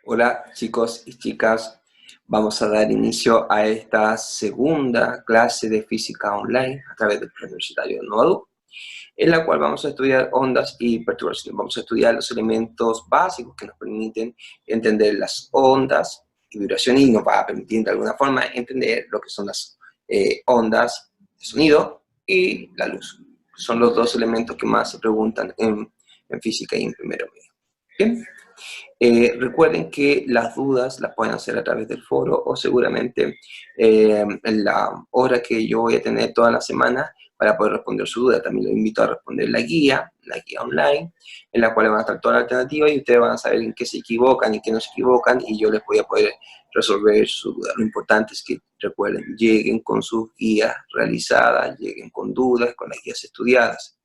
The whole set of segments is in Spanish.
Hola chicos y chicas, vamos a dar inicio a esta segunda clase de física online a través del Plan Universitario de Novaduc, en la cual vamos a estudiar ondas y perturbaciones. Vamos a estudiar los elementos básicos que nos permiten entender las ondas y vibraciones y nos va a permitir de alguna forma entender lo que son las ondas de sonido y la luz. Son los dos elementos que más se preguntan en física y en primero medio. Bien. Recuerden que las dudas las pueden hacer a través del foro o seguramente en la hora que yo voy a tener toda la semana para poder responder su duda. También los invito a responder la guía online, en la cual van a estar todas las alternativas y ustedes van a saber en qué se equivocan y en qué no se equivocan y yo les voy a poder resolver su duda. Lo importante es que recuerden, lleguen con sus guías realizadas, lleguen con dudas, con las guías estudiadas.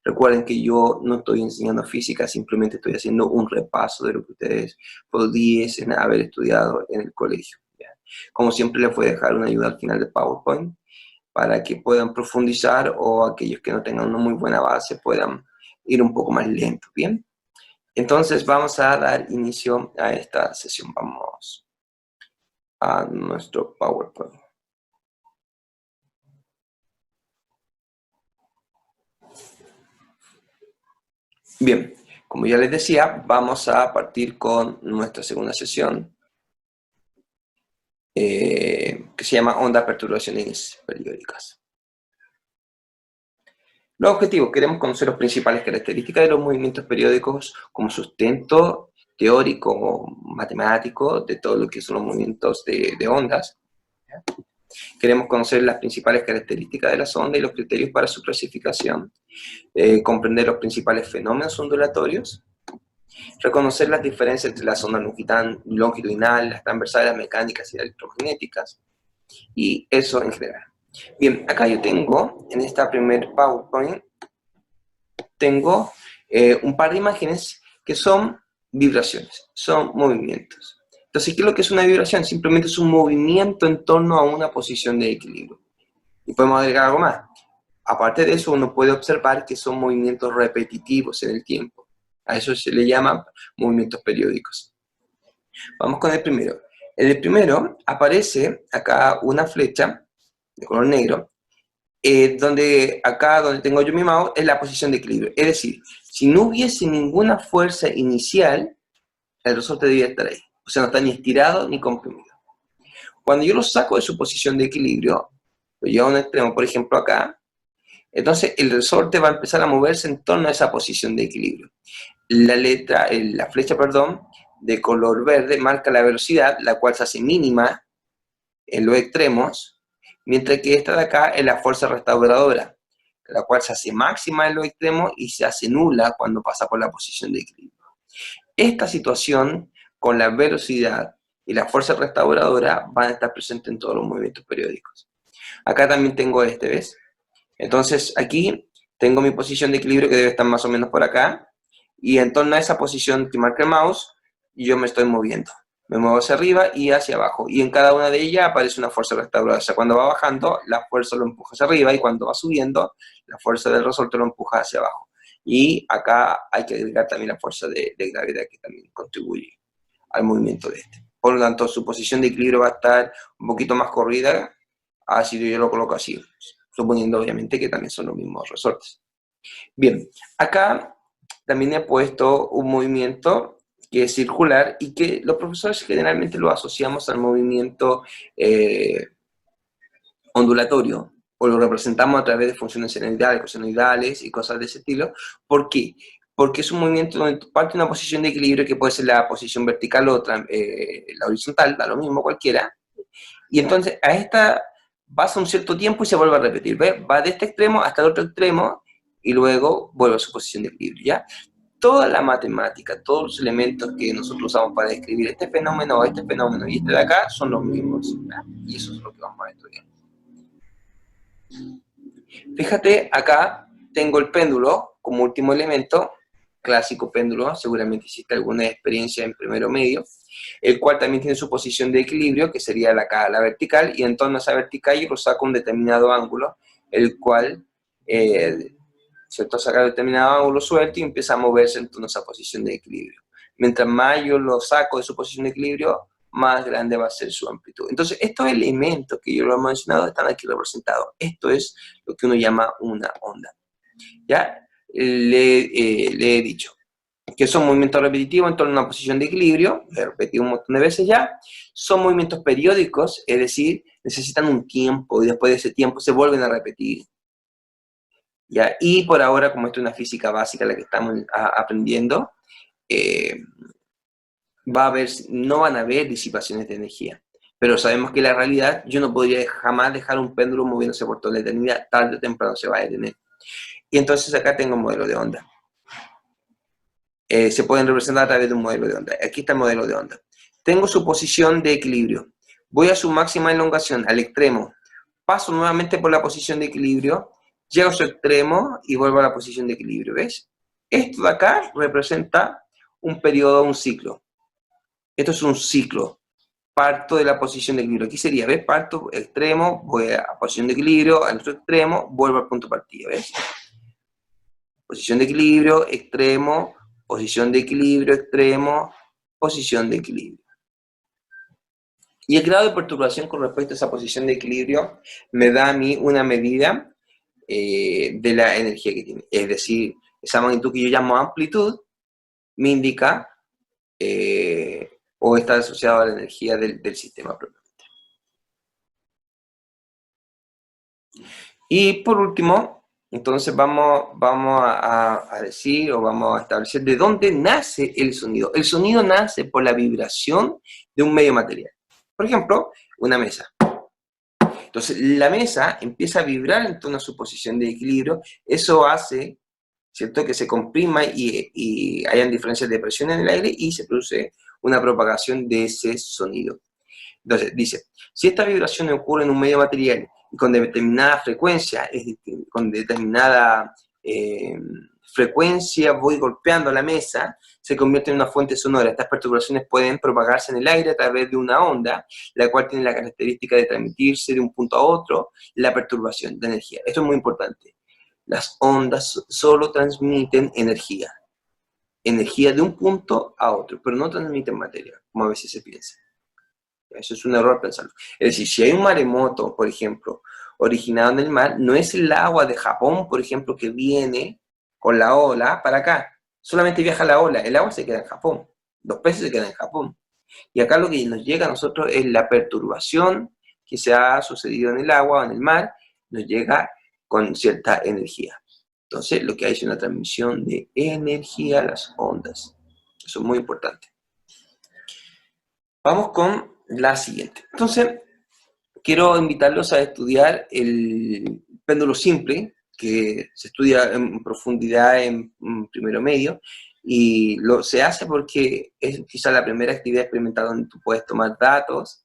Recuerden que yo no estoy enseñando física, simplemente estoy haciendo un repaso de lo que ustedes pudiesen haber estudiado en el colegio. ¿Ya? Como siempre, les voy a dejar una ayuda al final de PowerPoint para que puedan profundizar o aquellos que no tengan una muy buena base puedan ir un poco más lento, ¿bien? Entonces vamos a dar inicio a esta sesión. Vamos a nuestro PowerPoint. Bien, como ya les decía, vamos a partir con nuestra segunda sesión, que se llama ondas perturbaciones periódicas. Los objetivos: queremos conocer las principales características de los movimientos periódicos como sustento teórico, matemático, de todo lo que son los movimientos de ondas. Queremos conocer las principales características de las ondas y los criterios para su clasificación, comprender los principales fenómenos ondulatorios, reconocer las diferencias entre las ondas longitudinales, las transversales, las mecánicas y las electromagnéticas, y eso en general. Bien, acá yo tengo, en esta primer PowerPoint, tengo un par de imágenes que son vibraciones, son movimientos. Entonces, ¿qué es lo que es una vibración? Simplemente es un movimiento en torno a una posición de equilibrio. Y podemos agregar algo más. Aparte de eso, uno puede observar que son movimientos repetitivos en el tiempo. A eso se le llama movimientos periódicos. Vamos con el primero. En el primero aparece acá una flecha de color negro, donde acá donde tengo yo mi mouse es la posición de equilibrio. Es decir, si no hubiese ninguna fuerza inicial, el resorte debería estar ahí. O sea, no está ni estirado ni comprimido. Cuando yo lo saco de su posición de equilibrio, lo llevo a un extremo, por ejemplo acá, entonces el resorte va a empezar a moverse en torno a esa posición de equilibrio. La flecha, perdón, de color verde marca la velocidad, la cual se hace mínima en los extremos, mientras que esta de acá es la fuerza restauradora, la cual se hace máxima en los extremos y se hace nula cuando pasa por la posición de equilibrio. Esta situación, con la velocidad y la fuerza restauradora, van a estar presentes en todos los movimientos periódicos. Acá también tengo este, ¿ves? Entonces aquí tengo mi posición de equilibrio que debe estar más o menos por acá, y en torno a esa posición que marca el mouse, yo me estoy moviendo. Me muevo hacia arriba y hacia abajo, y en cada una de ellas aparece una fuerza restauradora. O sea, cuando va bajando, la fuerza lo empuja hacia arriba, y cuando va subiendo, la fuerza del resorte lo empuja hacia abajo. Y acá hay que agregar también la fuerza de gravedad, que también contribuye al movimiento de este. Por lo tanto, su posición de equilibrio va a estar un poquito más corrida, así yo lo coloco así, suponiendo obviamente que también son los mismos resortes. Bien, acá también he puesto un movimiento que es circular y que los profesores generalmente lo asociamos al movimiento ondulatorio, o lo representamos a través de funciones senoidales, cosenoidales y cosas de ese estilo. ¿Por qué? Porque es un movimiento donde parte de una posición de equilibrio que puede ser la posición vertical o la horizontal, da lo mismo cualquiera, y entonces a esta pasa un cierto tiempo y se vuelve a repetir, ¿ves? Va de este extremo hasta el otro extremo y luego vuelve a su posición de equilibrio, ¿ya? Toda la matemática, todos los elementos que nosotros usamos para describir este fenómeno y este de acá son los mismos, ¿ya? Y eso es lo que vamos a estudiar. Fíjate, acá tengo el péndulo como último elemento, clásico péndulo, seguramente hiciste alguna experiencia en primero medio, el cual también tiene su posición de equilibrio, que sería la vertical, y en torno a esa vertical yo lo saco un determinado ángulo, el cual, ¿cierto? Saca determinado ángulo suelto y empieza a moverse en torno a esa posición de equilibrio. Mientras más yo lo saco de su posición de equilibrio, más grande va a ser su amplitud. Entonces, estos elementos que yo lo he mencionado están aquí representados. Esto es lo que uno llama una onda. ¿Ya? Le he dicho que son movimientos repetitivos en torno a una posición de equilibrio, lo he repetido un montón de veces ya, son movimientos periódicos, es decir, necesitan un tiempo y después de ese tiempo se vuelven a repetir. ¿Ya? Y por ahora, como esto es una física básica la que estamos aprendiendo, no van a haber disipaciones de energía. Pero sabemos que la realidad, yo no podría jamás dejar un péndulo moviéndose por toda la eternidad, tarde o temprano se va a detener. Y entonces acá tengo un modelo de onda. Se pueden representar a través de un modelo de onda. Aquí está el modelo de onda. Tengo su posición de equilibrio. Voy a su máxima elongación, al extremo. Paso nuevamente por la posición de equilibrio, llego a su extremo y vuelvo a la posición de equilibrio. ¿Ves? Esto de acá representa un periodo, un ciclo. Esto es un ciclo. Parto de la posición de equilibrio. Aquí sería, ¿ves? Parto extremo, voy a posición de equilibrio, al otro extremo, vuelvo al punto de partida, ¿ves? Posición de equilibrio, extremo, posición de equilibrio, extremo, posición de equilibrio. Y el grado de perturbación con respecto a esa posición de equilibrio me da a mí una medida de la energía que tiene. Es decir, esa magnitud que yo llamo amplitud me indica o está asociado a la energía del sistema propio. Y por último, entonces vamos a decir o vamos a establecer de dónde nace el sonido. El sonido nace por la vibración de un medio material. Por ejemplo, una mesa. Entonces, la mesa empieza a vibrar en torno a su posición de equilibrio. Eso hace, ¿cierto?, que se comprima y hayan diferencias de presión en el aire y se produce una propagación de ese sonido. Entonces, dice, si esta vibración ocurre en un medio material y con determinada frecuencia, es decir, con determinada frecuencia voy golpeando la mesa, se convierte en una fuente sonora. Estas perturbaciones pueden propagarse en el aire a través de una onda, la cual tiene la característica de transmitirse de un punto a otro la perturbación de energía. Esto es muy importante. Las ondas solo transmiten energía. Energía de un punto a otro, pero no transmiten materia, como a veces se piensa. Eso es un error pensarlo. Es decir, si hay un maremoto, por ejemplo, originado en el mar, no es el agua de Japón, por ejemplo, que viene con la ola para acá. Solamente viaja la ola, el agua se queda en Japón, los peces se quedan en Japón. Y acá lo que nos llega a nosotros es la perturbación que se ha sucedido en el agua o en el mar, nos llega con cierta energía. Entonces, lo que hay es una transmisión de energía a las ondas. Eso es muy importante. Vamos con la siguiente. Entonces, quiero invitarlos a estudiar el péndulo simple, que se estudia en profundidad en primero medio, y se hace porque es quizá la primera actividad experimental donde tú puedes tomar datos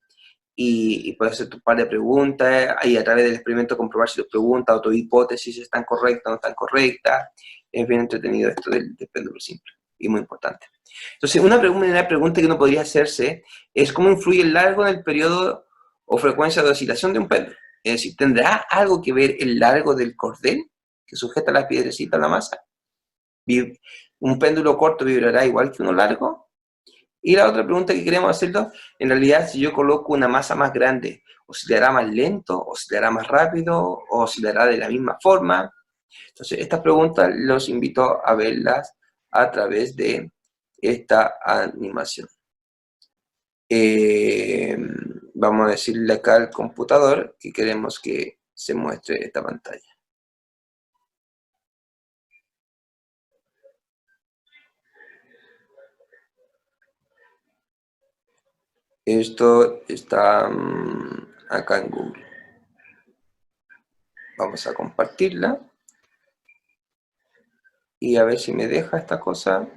y puedes hacer tu par de preguntas, y a través del experimento comprobar si tus preguntas o tus hipótesis están correctas o no están correctas. Es bien entretenido esto del péndulo simple, y muy importante. Entonces, una pregunta que uno podría hacerse es ¿cómo influye el largo en el periodo o frecuencia de oscilación de un péndulo? Es decir, ¿tendrá algo que ver el largo del cordel que sujeta la piedrecita a la masa? ¿Un péndulo corto vibrará igual que uno largo? Y la otra pregunta que queremos hacerlo, en realidad, si yo coloco una masa más grande, ¿oscilará más lento, oscilará más rápido, o oscilará de la misma forma? Entonces, estas preguntas los invito a verlas a través de esta animación. Vamos a decirle acá al computador que queremos que se muestre esta pantalla. Esto está acá en Google. Vamos a compartirla. Y a ver si me deja esta cosa.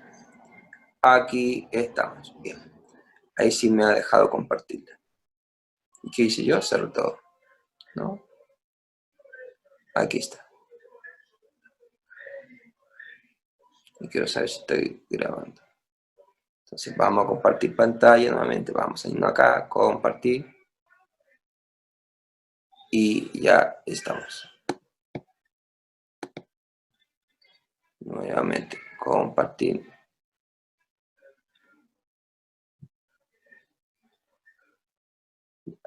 Aquí estamos. Bien. Ahí sí me ha dejado compartirla. ¿Y qué hice yo? Cerro todo. ¿No? Aquí está. Y quiero saber si estoy grabando. Entonces vamos a compartir pantalla nuevamente. Vamos a irnos acá, compartir. Y ya estamos. Nuevamente, compartir.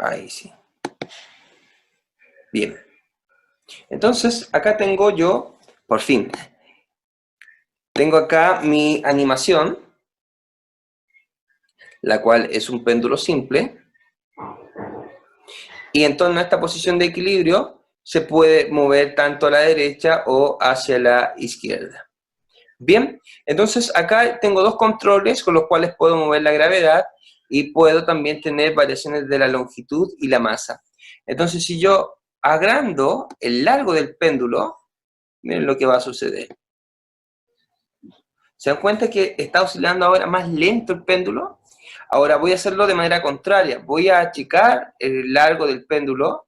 Ahí sí. Bien. Entonces, acá tengo yo, por fin, tengo acá mi animación, la cual es un péndulo simple, y en torno a esta posición de equilibrio se puede mover tanto a la derecha o hacia la izquierda. Bien, entonces acá tengo dos controles con los cuales puedo mover la gravedad y puedo también tener variaciones de la longitud y la masa. Entonces, si yo agrando el largo del péndulo, miren lo que va a suceder. ¿Se dan cuenta que está oscilando ahora más lento el péndulo? Ahora voy a hacerlo de manera contraria. Voy a achicar el largo del péndulo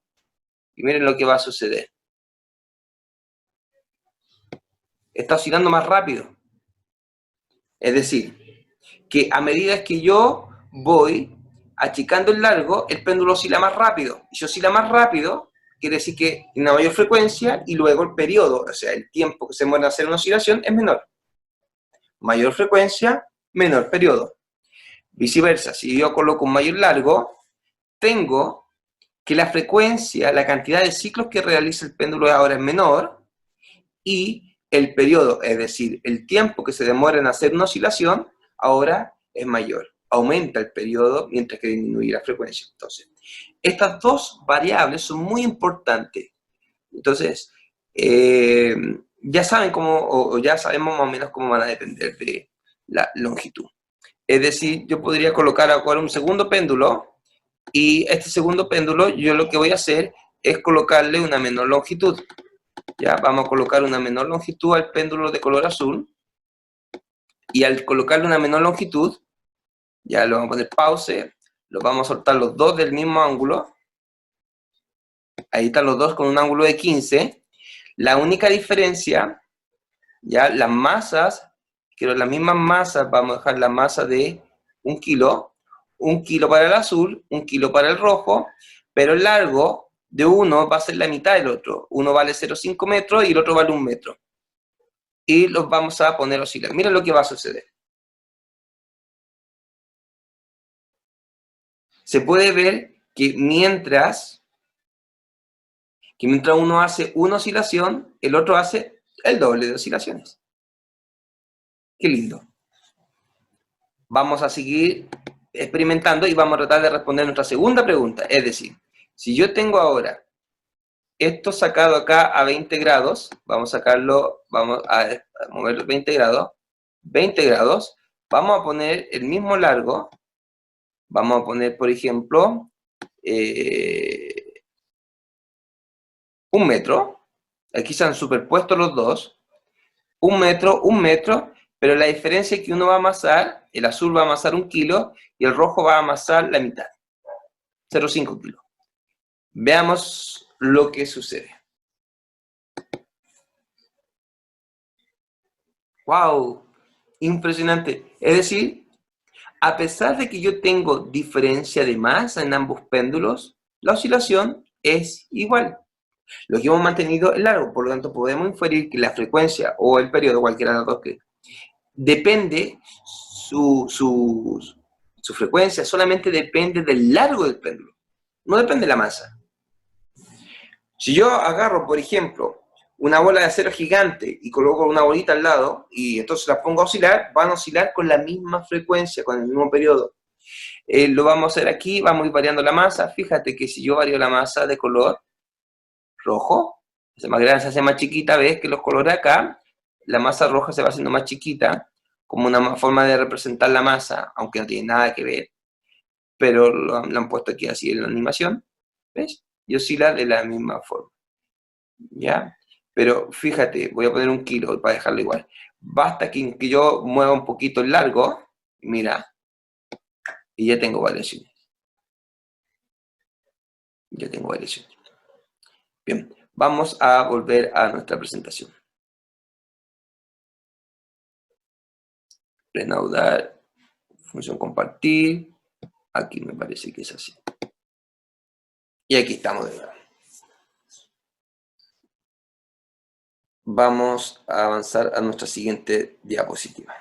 y miren lo que va a suceder. Está oscilando más rápido. Es decir, que a medida que yo voy achicando el largo, el péndulo oscila más rápido. Y si oscila más rápido, quiere decir que en una mayor frecuencia y luego el periodo, o sea, el tiempo que se demora en hacer una oscilación es menor. Mayor frecuencia, menor periodo. Viceversa, si yo coloco un mayor largo, tengo que la frecuencia, la cantidad de ciclos que realiza el péndulo ahora es menor y el periodo, es decir, el tiempo que se demora en hacer una oscilación, ahora es mayor. Aumenta el periodo mientras que disminuye la frecuencia. Entonces, estas dos variables son muy importantes. Entonces, ya saben cómo, o ya sabemos más o menos cómo van a depender de la longitud. Es decir, yo podría colocar ahora un segundo péndulo y este segundo péndulo yo lo que voy a hacer es colocarle una menor longitud. Ya, vamos a colocar una menor longitud al péndulo de color azul y al colocarle una menor longitud, ya lo vamos a poner pause, los vamos a soltar los dos del mismo ángulo. Ahí están los dos con un ángulo de 15. La única diferencia, ya las masas, quiero las mismas masas, vamos a dejar la masa de 1 kilo para el azul, 1 kilo para el rojo, pero el largo de uno va a ser la mitad del otro. Uno vale 0,5 metros y el otro vale 1 metro. Y los vamos a poner a oscilar. Miren lo que va a suceder. Se puede ver que mientras uno hace una oscilación, el otro hace el doble de oscilaciones. Qué lindo. Vamos a seguir experimentando y vamos a tratar de responder nuestra segunda pregunta. Es decir, si yo tengo ahora esto sacado acá a 20 grados, vamos a sacarlo, vamos a mover 20 grados, vamos a poner el mismo largo, vamos a poner, por ejemplo, 1 metro, aquí se han superpuesto los dos, 1 metro, pero la diferencia es que uno va a amasar, el azul va a amasar 1 kilo y el rojo va a amasar la mitad, 0,5 kilos. Veamos lo que sucede. ¡Wow! Impresionante. Es decir, a pesar de que yo tengo diferencia de masa en ambos péndulos, la oscilación es igual. Lo que hemos mantenido es largo, por lo tanto podemos inferir que la frecuencia o el periodo, cualquiera de los dos, que depende, su frecuencia solamente depende del largo del péndulo, no depende de la masa. Si yo agarro, por ejemplo, una bola de acero gigante y coloco una bolita al lado y entonces la pongo a oscilar, van a oscilar con la misma frecuencia, con el mismo periodo. Lo vamos a hacer aquí, vamos a ir variando la masa. Fíjate que si yo varío la masa de color rojo, se hace más grande, se hace más chiquita, ves que los colores acá, la masa roja se va haciendo más chiquita, como una forma de representar la masa, aunque no tiene nada que ver, pero lo han puesto aquí así en la animación, ¿ves? Y oscila de la misma forma, ¿ya? Pero fíjate, voy a poner 1 kilo para dejarlo igual. Basta que yo mueva un poquito el largo, mira, y ya tengo variaciones. Ya tengo variaciones. Bien, vamos a volver a nuestra presentación. Reanudar, función compartir. Aquí me parece que es así. Y aquí estamos de nuevo. Vamos a avanzar a nuestra siguiente diapositiva.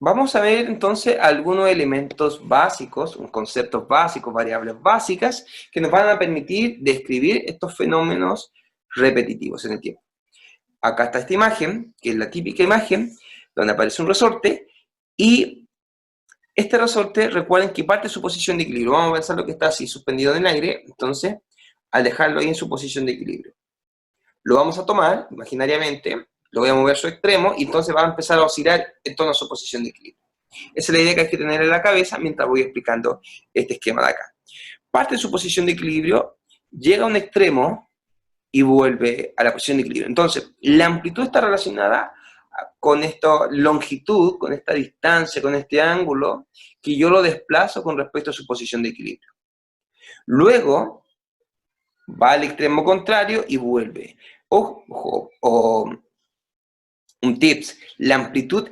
Vamos a ver entonces algunos elementos básicos, conceptos básicos, variables básicas, que nos van a permitir describir estos fenómenos repetitivos en el tiempo. Acá está esta imagen, que es la típica imagen, donde aparece un resorte, y este resorte, recuerden que parte de su posición de equilibrio. Vamos a pensar lo que está así, suspendido en el aire, entonces, al dejarlo ahí en su posición de equilibrio. Lo vamos a tomar, imaginariamente, lo voy a mover a su extremo, y entonces va a empezar a oscilar en torno a su posición de equilibrio. Esa es la idea que hay que tener en la cabeza mientras voy explicando este esquema de acá. Parte de su posición de equilibrio, llega a un extremo y vuelve a la posición de equilibrio. Entonces, la amplitud está relacionada con esta longitud, con esta distancia, con este ángulo, que yo lo desplazo con respecto a su posición de equilibrio. Luego, va al extremo contrario y vuelve. Ojo, un tips, la amplitud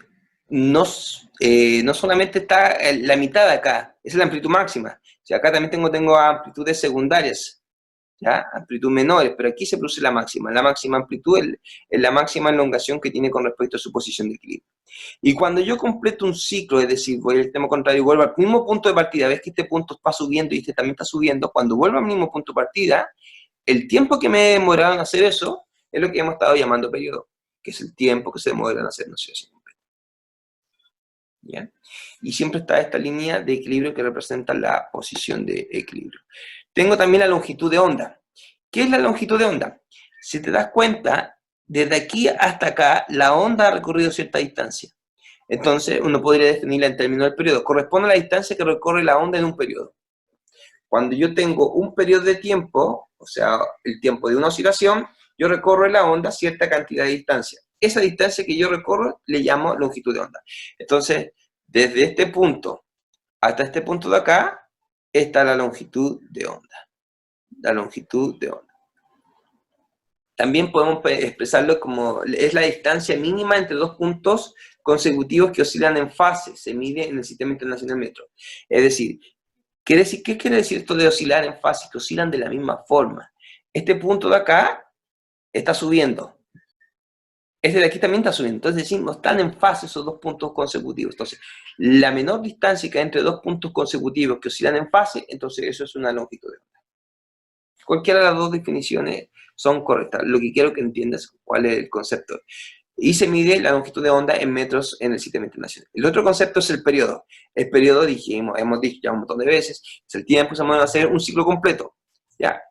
no solamente está en la mitad de acá, esa es la amplitud máxima. Si acá también tengo amplitudes secundarias, ¿ya? Amplitud menores, pero aquí se produce la máxima. La máxima amplitud es la máxima elongación que tiene con respecto a su posición de equilibrio. Y cuando yo completo un ciclo, es decir, voy al extremo contrario y vuelvo al mismo punto de partida, ves que este punto está subiendo y este también está subiendo, cuando vuelvo al mismo punto de partida, el tiempo que me he demorado en hacer eso es lo que hemos estado llamando periodo, que es el tiempo que se demora en hacer una oscilación completa. ¿Bien? Y siempre está esta línea de equilibrio que representa la posición de equilibrio. Tengo también la longitud de onda. ¿Qué es la longitud de onda? Si te das cuenta, desde aquí hasta acá, la onda ha recorrido cierta distancia. Entonces, uno podría definirla en términos del periodo. Corresponde a la distancia que recorre la onda en un periodo. Cuando yo tengo un periodo de tiempo, o sea, el tiempo de una oscilación, yo recorro en la onda cierta cantidad de distancia. Esa distancia que yo recorro le llamo longitud de onda. Entonces, desde este punto hasta este punto de acá, está la longitud de onda. La longitud de onda. También podemos expresarlo como es la distancia mínima entre dos puntos consecutivos que oscilan en fase. Se mide en el Sistema Internacional Metro. Es decir, ¿qué quiere decir esto de oscilar en fase? Que oscilan de la misma forma. Este punto de acá está subiendo. Este de aquí también está subiendo. Entonces decimos, están en fase esos dos puntos consecutivos. Entonces, la menor distancia que hay entre dos puntos consecutivos que oscilan en fase, entonces eso es una longitud de onda. Cualquiera de las dos definiciones son correctas. Lo que quiero que entiendas cuál es el concepto. Y se mide la longitud de onda en metros en el Sistema Internacional. El otro concepto es el periodo. El periodo, hemos dicho ya un montón de veces, es el tiempo que se demora en hacer un ciclo completo. ¿Ya?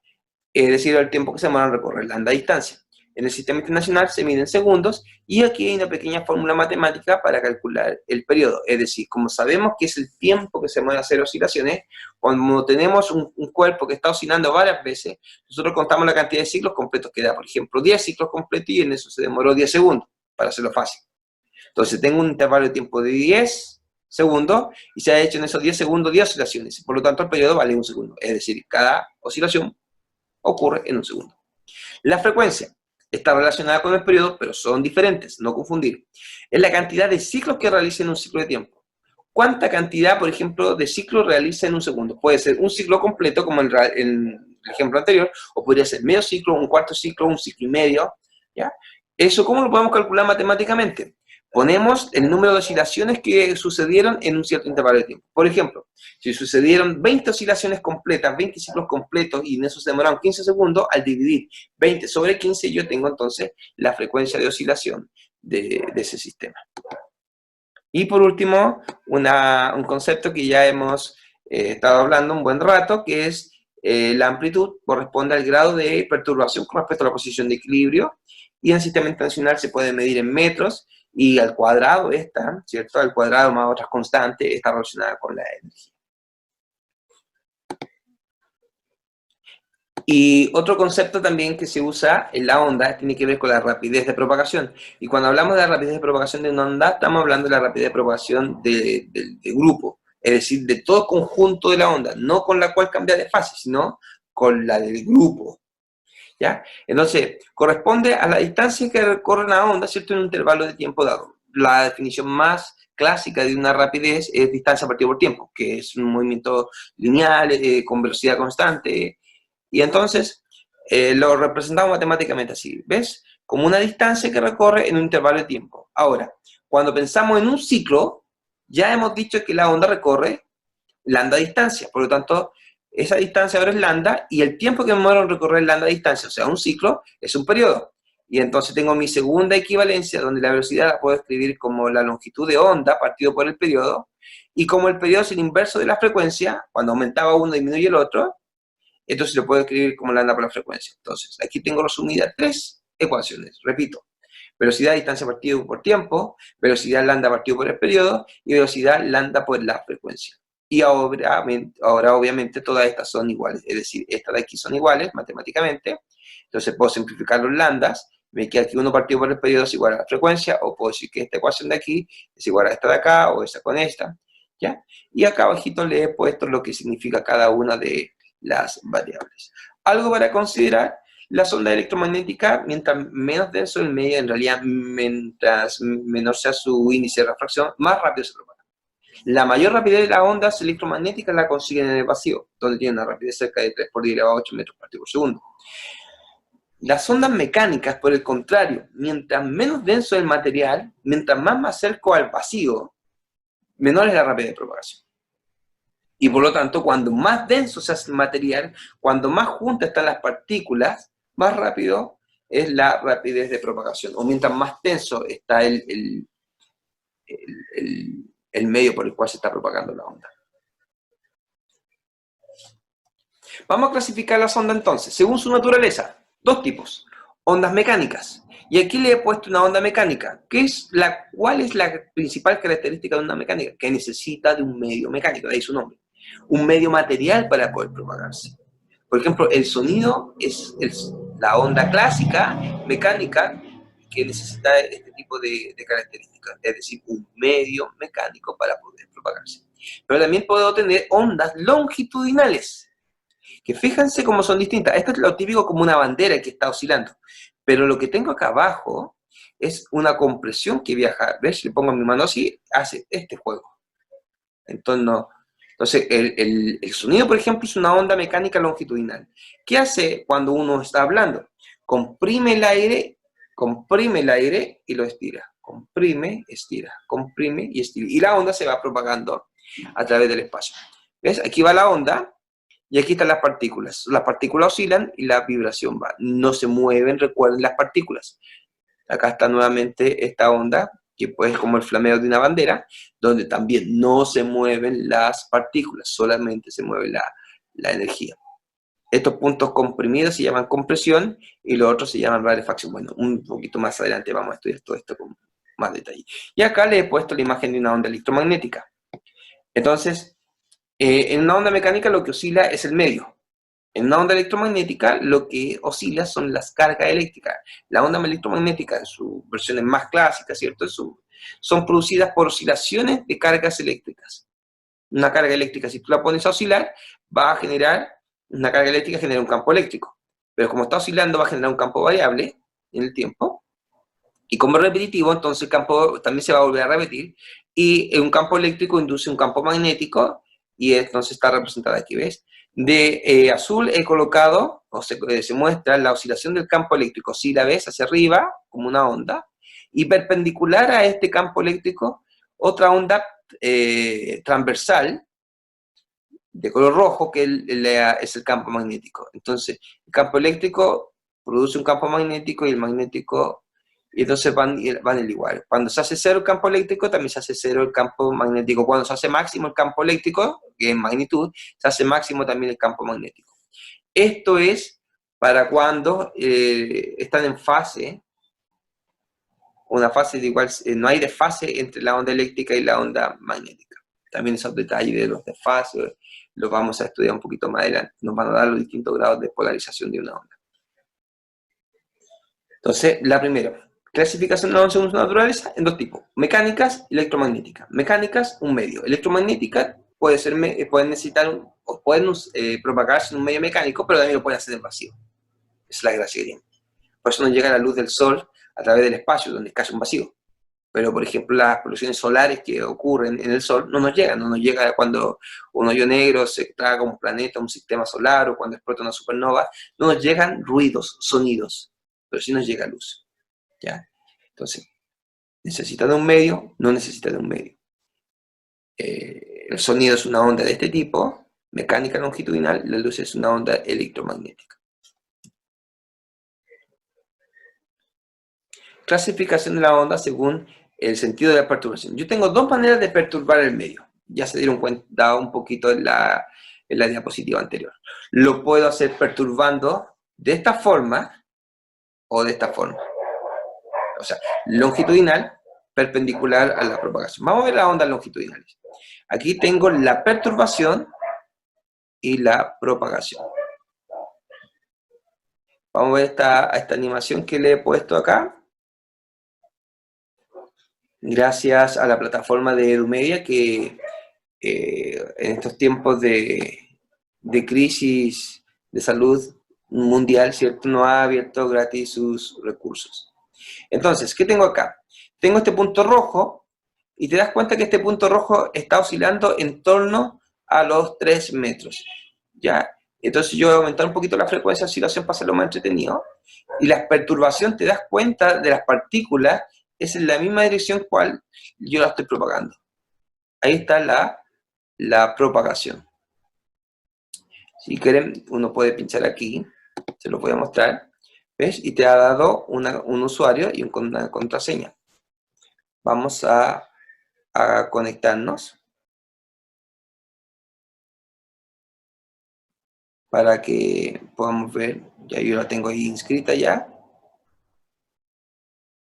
Es decir, el tiempo que se demora en recorrer la distancia. En el Sistema Internacional se mide en segundos y aquí hay una pequeña fórmula matemática para calcular el periodo. Es decir, como sabemos que es el tiempo que se demora en hacer oscilaciones, cuando tenemos un cuerpo que está oscilando varias veces, nosotros contamos la cantidad de ciclos completos que da. Por ejemplo, 10 ciclos completos y en eso se demoró 10 segundos, para hacerlo fácil. Entonces tengo un intervalo de tiempo de 10 segundos y se ha hecho en esos 10 segundos 10 oscilaciones. Por lo tanto, el periodo vale un segundo. Es decir, cada oscilación ocurre en un segundo. La frecuencia está relacionada con el periodo, pero son diferentes, no confundir. Es la cantidad de ciclos que realiza en un ciclo de tiempo. ¿Cuánta cantidad, por ejemplo, de ciclos realiza en un segundo? Puede ser un ciclo completo, como en el ejemplo anterior, o podría ser medio ciclo, un cuarto ciclo, un ciclo y medio. ¿Ya? ¿Eso cómo lo podemos calcular matemáticamente? Ponemos el número de oscilaciones que sucedieron en un cierto intervalo de tiempo. Por ejemplo, si sucedieron 20 oscilaciones completas, 20 ciclos completos, y en eso se demoraron 15 segundos, al dividir 20 sobre 15, yo tengo entonces la frecuencia de oscilación de ese sistema. Y por último, un concepto que ya hemos estado hablando un buen rato, que es la amplitud, corresponde al grado de perturbación con respecto a la posición de equilibrio, y en el Sistema Internacional se puede medir en metros, y al cuadrado esta, ¿cierto? Al cuadrado más otras constantes está relacionada con la energía. Y otro concepto también que se usa en la onda tiene que ver con la rapidez de propagación. Y cuando hablamos de la rapidez de propagación de una onda, estamos hablando de la rapidez de propagación de grupo, es decir, de todo conjunto de la onda, no con la cual cambia de fase, sino con la del grupo. ¿Ya? Entonces, corresponde a la distancia que recorre una onda, ¿cierto?, en un intervalo de tiempo dado. La definición más clásica de una rapidez es distancia partida por tiempo, que es un movimiento lineal, con velocidad constante. Y entonces, lo representamos matemáticamente así, ¿ves? Como una distancia que recorre en un intervalo de tiempo. Ahora, cuando pensamos en un ciclo, Ya hemos dicho que la onda recorre lambda distancia, por lo tanto, esa distancia ahora es lambda, y el tiempo que me demora en recorrer lambda distancia, o sea, un ciclo, es un periodo. Y entonces tengo mi segunda equivalencia, donde la velocidad la puedo escribir como la longitud de onda partido por el periodo, y como el periodo es el inverso de la frecuencia, cuando aumentaba uno disminuye el otro, entonces lo puedo escribir como lambda por la frecuencia. Entonces, aquí tengo resumidas tres ecuaciones, repito. Velocidad distancia partido por tiempo, velocidad lambda partido por el periodo, y velocidad lambda por la frecuencia. Y ahora obviamente todas estas son iguales, es decir, estas de aquí son iguales matemáticamente, entonces puedo simplificar los lambdas, me queda que 1 partido por el periodo es igual a la frecuencia, o puedo decir que esta ecuación de aquí es igual a esta de acá, o esta con esta, ¿ya? Y acá abajito le he puesto lo que significa cada una de las variables. Algo para considerar: la onda electromagnética, mientras menos denso el medio, en realidad, mientras menor sea su índice de refracción, más rápido se propaga. La mayor rapidez de las ondas electromagnéticas la consiguen en el vacío, donde tiene una rapidez cerca de 3 por 10 elevado a 8 metros por partido por segundo. Las ondas mecánicas, por el contrario, mientras menos denso el material, mientras más me acerco al vacío, menor es la rapidez de propagación. Y por lo tanto, cuando más denso se hace el material, cuando más juntas están las partículas, más rápido es la rapidez de propagación. O mientras más denso está el medio por el cual se está propagando la onda. Vamos a clasificar las ondas entonces, según su naturaleza. Dos tipos: ondas mecánicas. Y aquí le he puesto una onda mecánica. ¿Cuál es la principal característica de una onda mecánica? Que necesita de un medio mecánico, de ahí su nombre. Un medio material para poder propagarse. Por ejemplo, el sonido es la onda clásica, mecánica, que necesita este tipo de características, es decir, un medio mecánico para poder propagarse. Pero también puedo tener ondas longitudinales, que fíjense cómo son distintas. Esto es lo típico como una bandera que está oscilando. Pero lo que tengo acá abajo es una compresión que viaja. ¿Ves? Si le pongo mi mano así, hace este juego. Entonces, el sonido, por ejemplo, es una onda mecánica longitudinal. ¿Qué hace cuando uno está hablando? Comprime el aire y lo estira. Comprime, estira, comprime y estira. Y la onda se va propagando a través del espacio. ¿Ves? Aquí va la onda. Y aquí están las partículas. Las partículas oscilan y la vibración va. No se mueven, recuerden, las partículas. Acá está nuevamente esta onda, que pues es como el flameo de una bandera, donde también no se mueven las partículas, solamente se mueve la energía. Estos puntos comprimidos se llaman compresión y los otros se llaman rarefacción. Bueno, un poquito más adelante vamos a estudiar todo esto con más detalle. Y acá le he puesto la imagen de una onda electromagnética. Entonces, en una onda mecánica lo que oscila es el medio. En una onda electromagnética lo que oscila son las cargas eléctricas. La onda electromagnética, en sus versiones más clásicas, ¿cierto? Son producidas por oscilaciones de cargas eléctricas. Una carga eléctrica, si tú la pones a oscilar, va a generar, una carga eléctrica genera un campo eléctrico. Pero como está oscilando, va a generar un campo variable en el tiempo. Y como es repetitivo, entonces el campo también se va a volver a repetir. Y un campo eléctrico induce un campo magnético, y entonces está representada aquí, ¿ves? De azul he colocado, o se muestra la oscilación del campo eléctrico. Si la ves hacia arriba, como una onda, y perpendicular a este campo eléctrico, otra onda transversal, de color rojo, que es el campo magnético. Entonces, el campo eléctrico produce un campo magnético y el magnético, y entonces van el igual. Cuando se hace cero el campo eléctrico, también se hace cero el campo magnético. Cuando se hace máximo el campo eléctrico, que es magnitud, se hace máximo también el campo magnético. Esto es para cuando están en fase, una fase de igual, no hay desfase entre la onda eléctrica y la onda magnética. También esos detalles de los desfases los vamos a estudiar un poquito más adelante. Nos van a dar los distintos grados de polarización de una onda. Entonces, la primera, clasificación de ondas según su naturaleza en dos tipos: mecánicas y electromagnéticas. Mecánicas, un medio. Electromagnéticas pueden necesitar o pueden propagarse en un medio mecánico, pero también lo pueden hacer en vacío. Esa es la gracia que tiene. Por eso nos llega la luz del sol a través del espacio, donde es casi un vacío. Pero, por ejemplo, las poluciones solares que ocurren en el Sol no nos llega cuando un hoyo negro se traga un planeta, un sistema solar, o cuando explota una supernova. No nos llegan ruidos, sonidos, pero sí nos llega luz, ¿ya? Entonces, ¿necesita de un medio? No necesita de un medio. el sonido es una onda de este tipo, mecánica longitudinal, la luz es una onda electromagnética. Clasificación de la onda según el sentido de la perturbación. Yo tengo dos maneras de perturbar el medio. Ya se dieron cuenta un poquito en la diapositiva anterior. Lo puedo hacer perturbando de esta forma o de esta forma. O sea, longitudinal, perpendicular a la propagación. Vamos a ver las ondas longitudinales. Aquí tengo la perturbación y la propagación. Vamos a ver esta animación que le he puesto acá. Gracias a la plataforma de EduMedia que en estos tiempos de crisis de salud mundial, ¿cierto? No ha abierto gratis sus recursos. Entonces, ¿qué tengo acá? Tengo este punto rojo y te das cuenta que este punto rojo está oscilando en torno a los 3 metros. ¿Ya? Entonces yo voy a aumentar un poquito la frecuencia de oscilación para hacerlo más entretenido. Y la perturbación, te das cuenta de las partículas, es en la misma dirección cual yo la estoy propagando. Ahí está la propagación. Si quieren, uno puede pinchar aquí, se lo voy a mostrar, ¿ves? Y te ha dado un usuario y una contraseña. Vamos a conectarnos para que podamos ver. Ya yo la tengo ahí inscrita ya.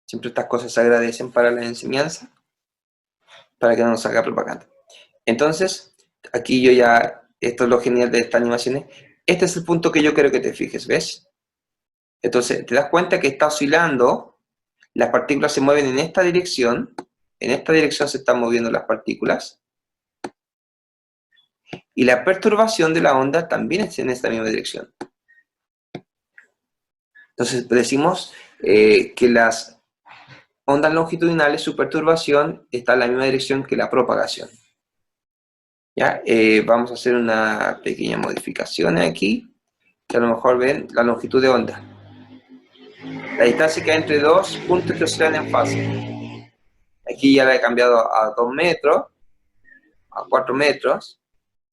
Siempre estas cosas se agradecen para la enseñanza, para que no nos haga propaganda. Entonces, aquí yo ya, esto es lo genial de estas animaciones, este es el punto que yo quiero que te fijes, ¿ves? Entonces, te das cuenta que está oscilando, las partículas se mueven en esta dirección se están moviendo las partículas, y la perturbación de la onda también es en esta misma dirección. Entonces, decimos que las ondas longitudinales, su perturbación está en la misma dirección que la propagación. ¿Ya? Vamos a hacer una pequeña modificación aquí, que a lo mejor ven la longitud de onda. La distancia que hay entre dos puntos que oscilan en fase. Aquí ya la he cambiado a 2 metros, a 4 metros.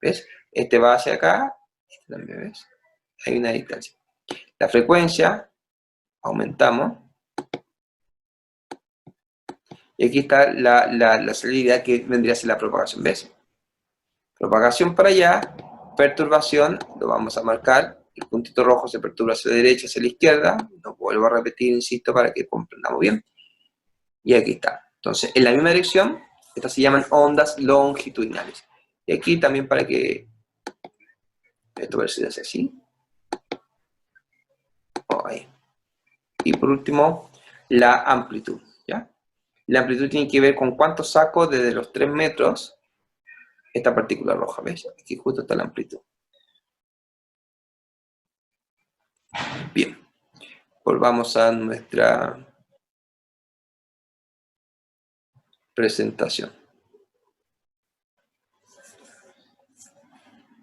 ¿Ves? Este va hacia acá, este también, ¿ves? Hay una distancia. La frecuencia, aumentamos. Y aquí está la salida que vendría a ser la propagación, ¿ves? Propagación para allá, perturbación, lo vamos a marcar, el puntito rojo se perturba hacia la derecha, hacia la izquierda, lo vuelvo a repetir, insisto, para que comprendamos bien. Y aquí está. Entonces, en la misma dirección, estas se llaman ondas longitudinales. Y aquí también para que esto parece así. Ahí. Y por último, la amplitud, ¿ya? La amplitud tiene que ver con cuánto saco desde los 3 metros esta partícula roja, ¿ves? Aquí justo está la amplitud. Bien, volvamos a nuestra presentación.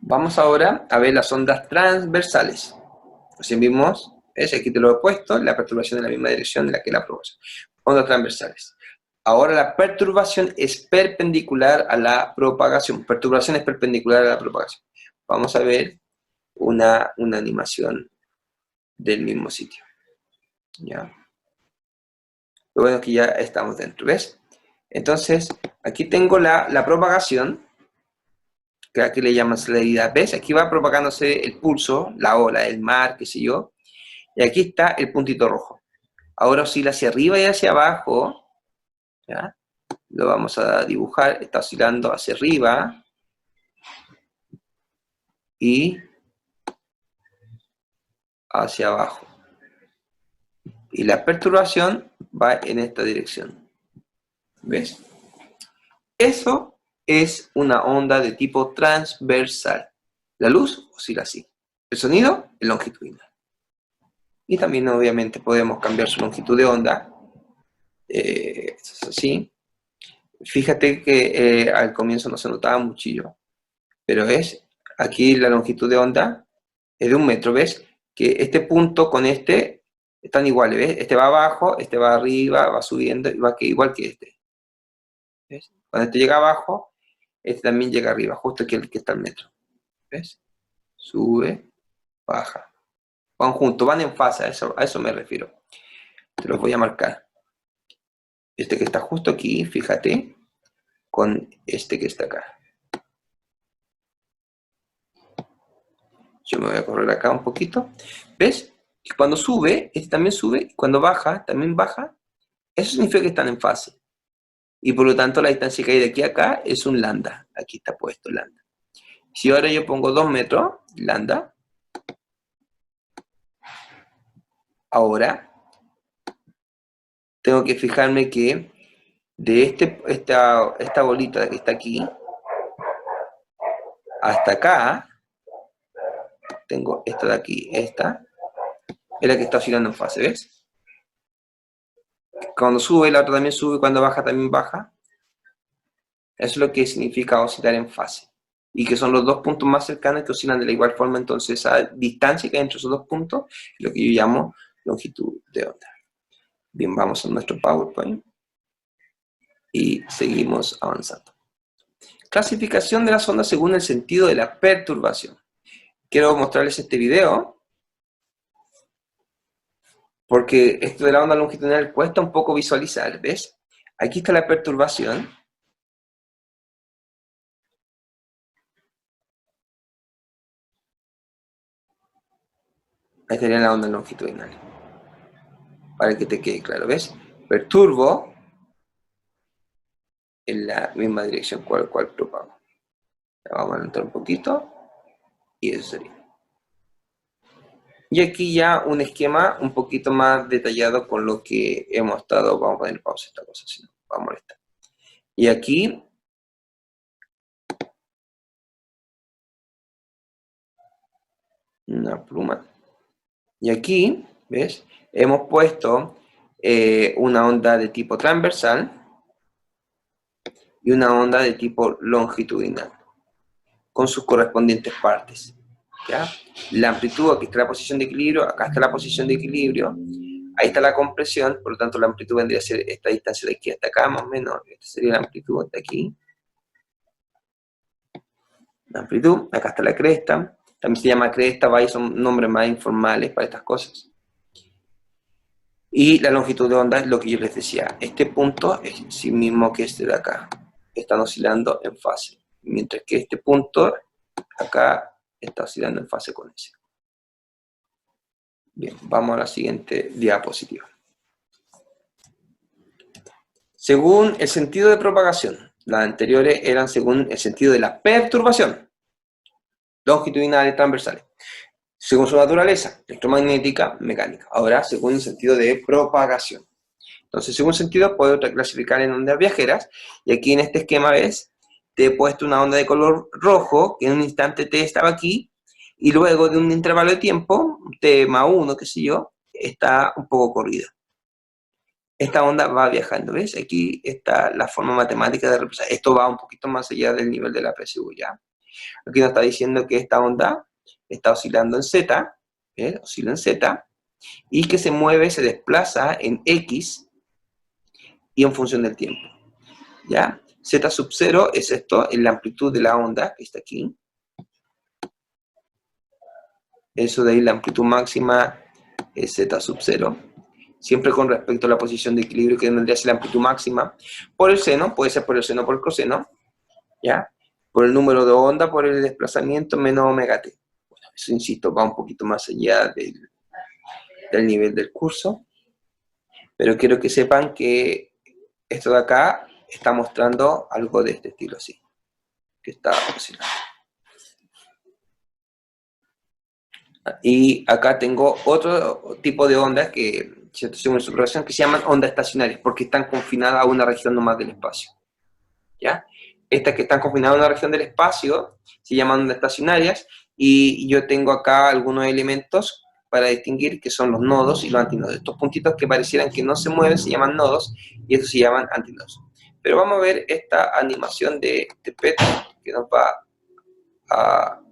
Vamos ahora a ver las ondas transversales. Recién vimos, ¿ves? Aquí te lo he puesto, la perturbación en la misma dirección en la que la propagación. Ondas transversales. Ahora la perturbación es perpendicular a la propagación. Perturbación es perpendicular a la propagación. Vamos a ver una animación del mismo sitio. ¿Ya? Lo bueno es que ya estamos dentro, ¿ves? Entonces, aquí tengo la propagación, que aquí le llaman celeridad. ¿Ves? Aquí va propagándose el pulso, la ola, el mar, qué sé yo. Y aquí está el puntito rojo. Ahora oscila hacia arriba y hacia abajo. ¿Ya? Lo vamos a dibujar. Está oscilando hacia arriba. Y hacia abajo. Y la perturbación va en esta dirección. ¿Ves? Eso es una onda de tipo transversal. La luz oscila así. El sonido es longitudinal. Y también obviamente podemos cambiar su longitud de onda. Eso es así. Fíjate que al comienzo no se notaba muchillo. Pero es, aquí la longitud de onda es de 1 metro. ¿Ves? Que este punto con este están iguales. ¿Ves? Este va abajo, este va arriba, va subiendo y va igual que este. ¿Ves? Cuando este llega abajo, este también llega arriba, justo aquí el que está el metro. ¿Ves? Sube, baja. Van juntos, van en fase, a eso me refiero. Te los voy a marcar. Este que está justo aquí, fíjate, con este que está acá. Yo me voy a correr acá un poquito. ¿Ves? Y cuando sube, este también sube, y cuando baja, también baja. Eso significa que están en fase. Y por lo tanto la distancia que hay de aquí a acá es un lambda. Aquí está puesto lambda. Si ahora yo pongo 2 metros, lambda, ahora tengo que fijarme que de esta bolita que está aquí hasta acá, tengo esta de aquí, esta, es la que está oscilando en fase, ¿ves? Cuando sube, la otra también sube, cuando baja también baja. Eso es lo que significa oscilar en fase. Y que son los dos puntos más cercanos que oscilan de la igual forma, entonces esa distancia que hay entre esos dos puntos es lo que yo llamo longitud de onda. Bien, vamos a nuestro PowerPoint y seguimos avanzando. Clasificación de las ondas según el sentido de la perturbación. Quiero mostrarles este video porque esto de la onda longitudinal cuesta un poco visualizar, ¿ves? Aquí está la perturbación. Ahí estaría la onda longitudinal. Para que te quede claro, ¿ves? Perturbo en la misma dirección cual propago. Vamos a adelantar un poquito y eso sería. Y aquí ya un esquema un poquito más detallado con lo que hemos estado. Vamos a poner pausa a esta cosa, si no va a molestar. Y aquí una pluma. Y aquí, ¿ves? Hemos puesto una onda de tipo transversal y una onda de tipo longitudinal, con sus correspondientes partes. ¿Ya? La amplitud, aquí está la posición de equilibrio, acá está la posición de equilibrio, ahí está la compresión, por lo tanto la amplitud vendría a ser esta distancia de aquí hasta acá, más o menos, esta sería la amplitud de aquí. La amplitud, acá está la cresta, también se llama cresta, y son nombres más informales para estas cosas. Y la longitud de onda es lo que yo les decía, este punto es sí mismo que este de acá, están oscilando en fase, mientras que este punto acá está oscilando en fase con ese. Bien, vamos a la siguiente diapositiva. Según el sentido de propagación, las anteriores eran según el sentido de la perturbación, longitudinales, transversales. Según su naturaleza, electromagnética, mecánica. Ahora, según el sentido de propagación. Entonces, según sentido, puedo clasificar en ondas viajeras. Y aquí en este esquema, ¿ves? Te he puesto una onda de color rojo, que en un instante T estaba aquí, y luego de un intervalo de tiempo, T más 1, qué sé yo, está un poco corrida. Esta onda va viajando, ¿ves? Aquí está la forma matemática de representar. Esto va un poquito más allá del nivel de la PSU, ¿ya? Aquí nos está diciendo que esta onda está oscilando en Z, ¿ves? Oscila en Z, y que se mueve, se desplaza en X y en función del tiempo, ¿ya? Z sub 0 es esto, es la amplitud de la onda, que está aquí. Eso de ahí, la amplitud máxima es Z sub 0. Siempre con respecto a la posición de equilibrio que vendría a ser la amplitud máxima, por el seno, puede ser por el seno o por el coseno, ¿ya? Por el número de onda, por el desplazamiento, menos omega t. Bueno, eso, insisto, va un poquito más allá del nivel del curso, pero quiero que sepan que esto de acá está mostrando algo de este estilo así, que está oscilando. Y acá tengo otro tipo de ondas que, según su progresión, que se llaman ondas estacionarias, porque están confinadas a una región nomás del espacio, ¿ya? Estas que están confinadas a una región del espacio se llaman ondas estacionarias, y yo tengo acá algunos elementos para distinguir que son los nodos y los antinodos. Estos puntitos que parecieran que no se mueven se llaman nodos, y estos se llaman antinodos. Pero vamos a ver esta animación de PET que nos va a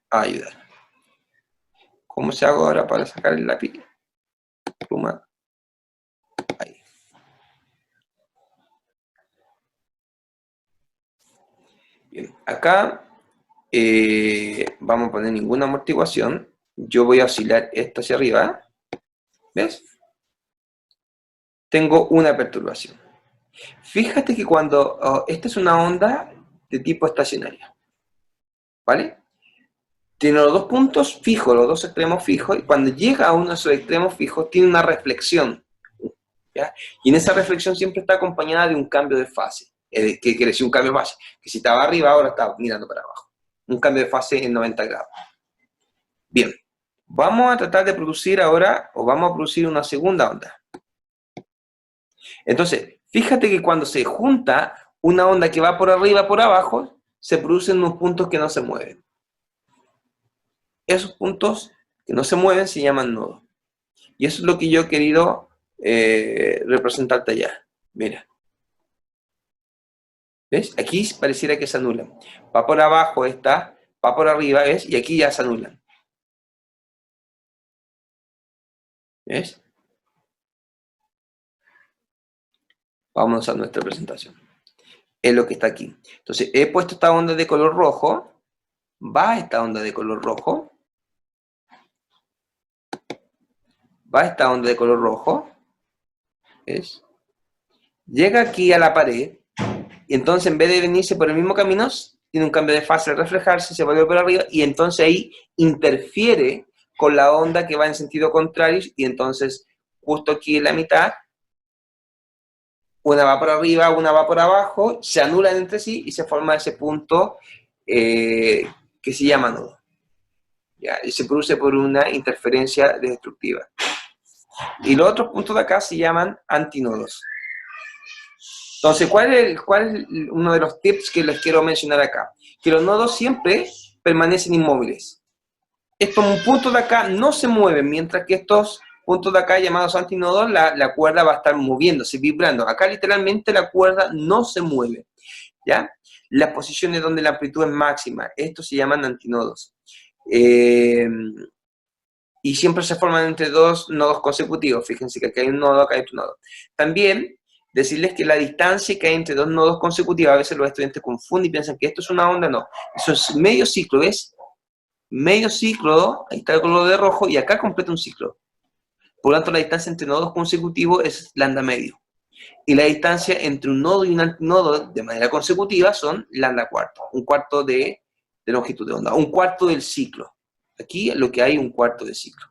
ayudar. ¿Cómo se hago ahora para sacar el lápiz? Pluma. Ahí. Acá vamos a poner ninguna amortiguación. Yo voy a oscilar esto hacia arriba. ¿Ves? Tengo una perturbación. Fíjate que cuando esta es una onda de tipo estacionaria, ¿vale? Tiene los dos puntos fijos, los dos extremos fijos, y cuando llega a uno de esos extremos fijos tiene una reflexión, ¿ya? Y en esa reflexión siempre está acompañada de un cambio de fase. ¿Qué quiere decir un cambio de fase? Que si estaba arriba, ahora está mirando para abajo. Un cambio de fase en 90 grados. Bien, vamos a tratar de producir ahora, o vamos a producir una segunda onda. Entonces, fíjate que cuando se junta una onda que va por arriba, por abajo, se producen unos puntos que no se mueven. Esos puntos que no se mueven se llaman nodos. Y eso es lo que yo he querido representarte allá. Mira. ¿Ves? Aquí pareciera que se anulan. Va por abajo esta, va por arriba, ¿ves? Y aquí ya se anulan. ¿Ves? Vamos a nuestra presentación. Es lo que está aquí. Entonces, he puesto esta onda de color rojo. Va esta onda de color rojo. Va esta onda de color rojo. ¿Ves? Llega aquí a la pared. Y entonces, en vez de venirse por el mismo camino, tiene un cambio de fase al reflejarse, se vuelve por arriba. Y entonces ahí interfiere con la onda que va en sentido contrario. Y entonces, justo aquí en la mitad, una va por arriba, una va por abajo, se anulan entre sí y se forma ese punto que se llama nodo. ¿Ya? Y se produce por una interferencia destructiva. Y los otros puntos de acá se llaman antinodos. Entonces, ¿cuál es uno de los tips que les quiero mencionar acá? Que los nodos siempre permanecen inmóviles. Estos puntos de acá no se mueven, mientras que estos puntos de acá llamados antinodos, la cuerda va a estar moviéndose, vibrando. Acá literalmente la cuerda no se mueve, ¿ya? Las posiciones donde la amplitud es máxima, estos se llaman antinodos. Y siempre se forman entre dos nodos consecutivos. Fíjense que aquí hay un nodo, acá hay otro nodo. También decirles que la distancia que hay entre dos nodos consecutivos, a veces los estudiantes confunden y piensan que esto es una onda, no. Eso es medio ciclo, ¿ves? Medio ciclo, ahí está el color de rojo, y acá completa un ciclo. Por lo tanto, la distancia entre nodos consecutivos es lambda medio. Y la distancia entre un nodo y un antinodo de manera consecutiva son lambda cuarto. Un cuarto de longitud de onda. Un cuarto del ciclo. Aquí lo que hay es un cuarto de ciclo.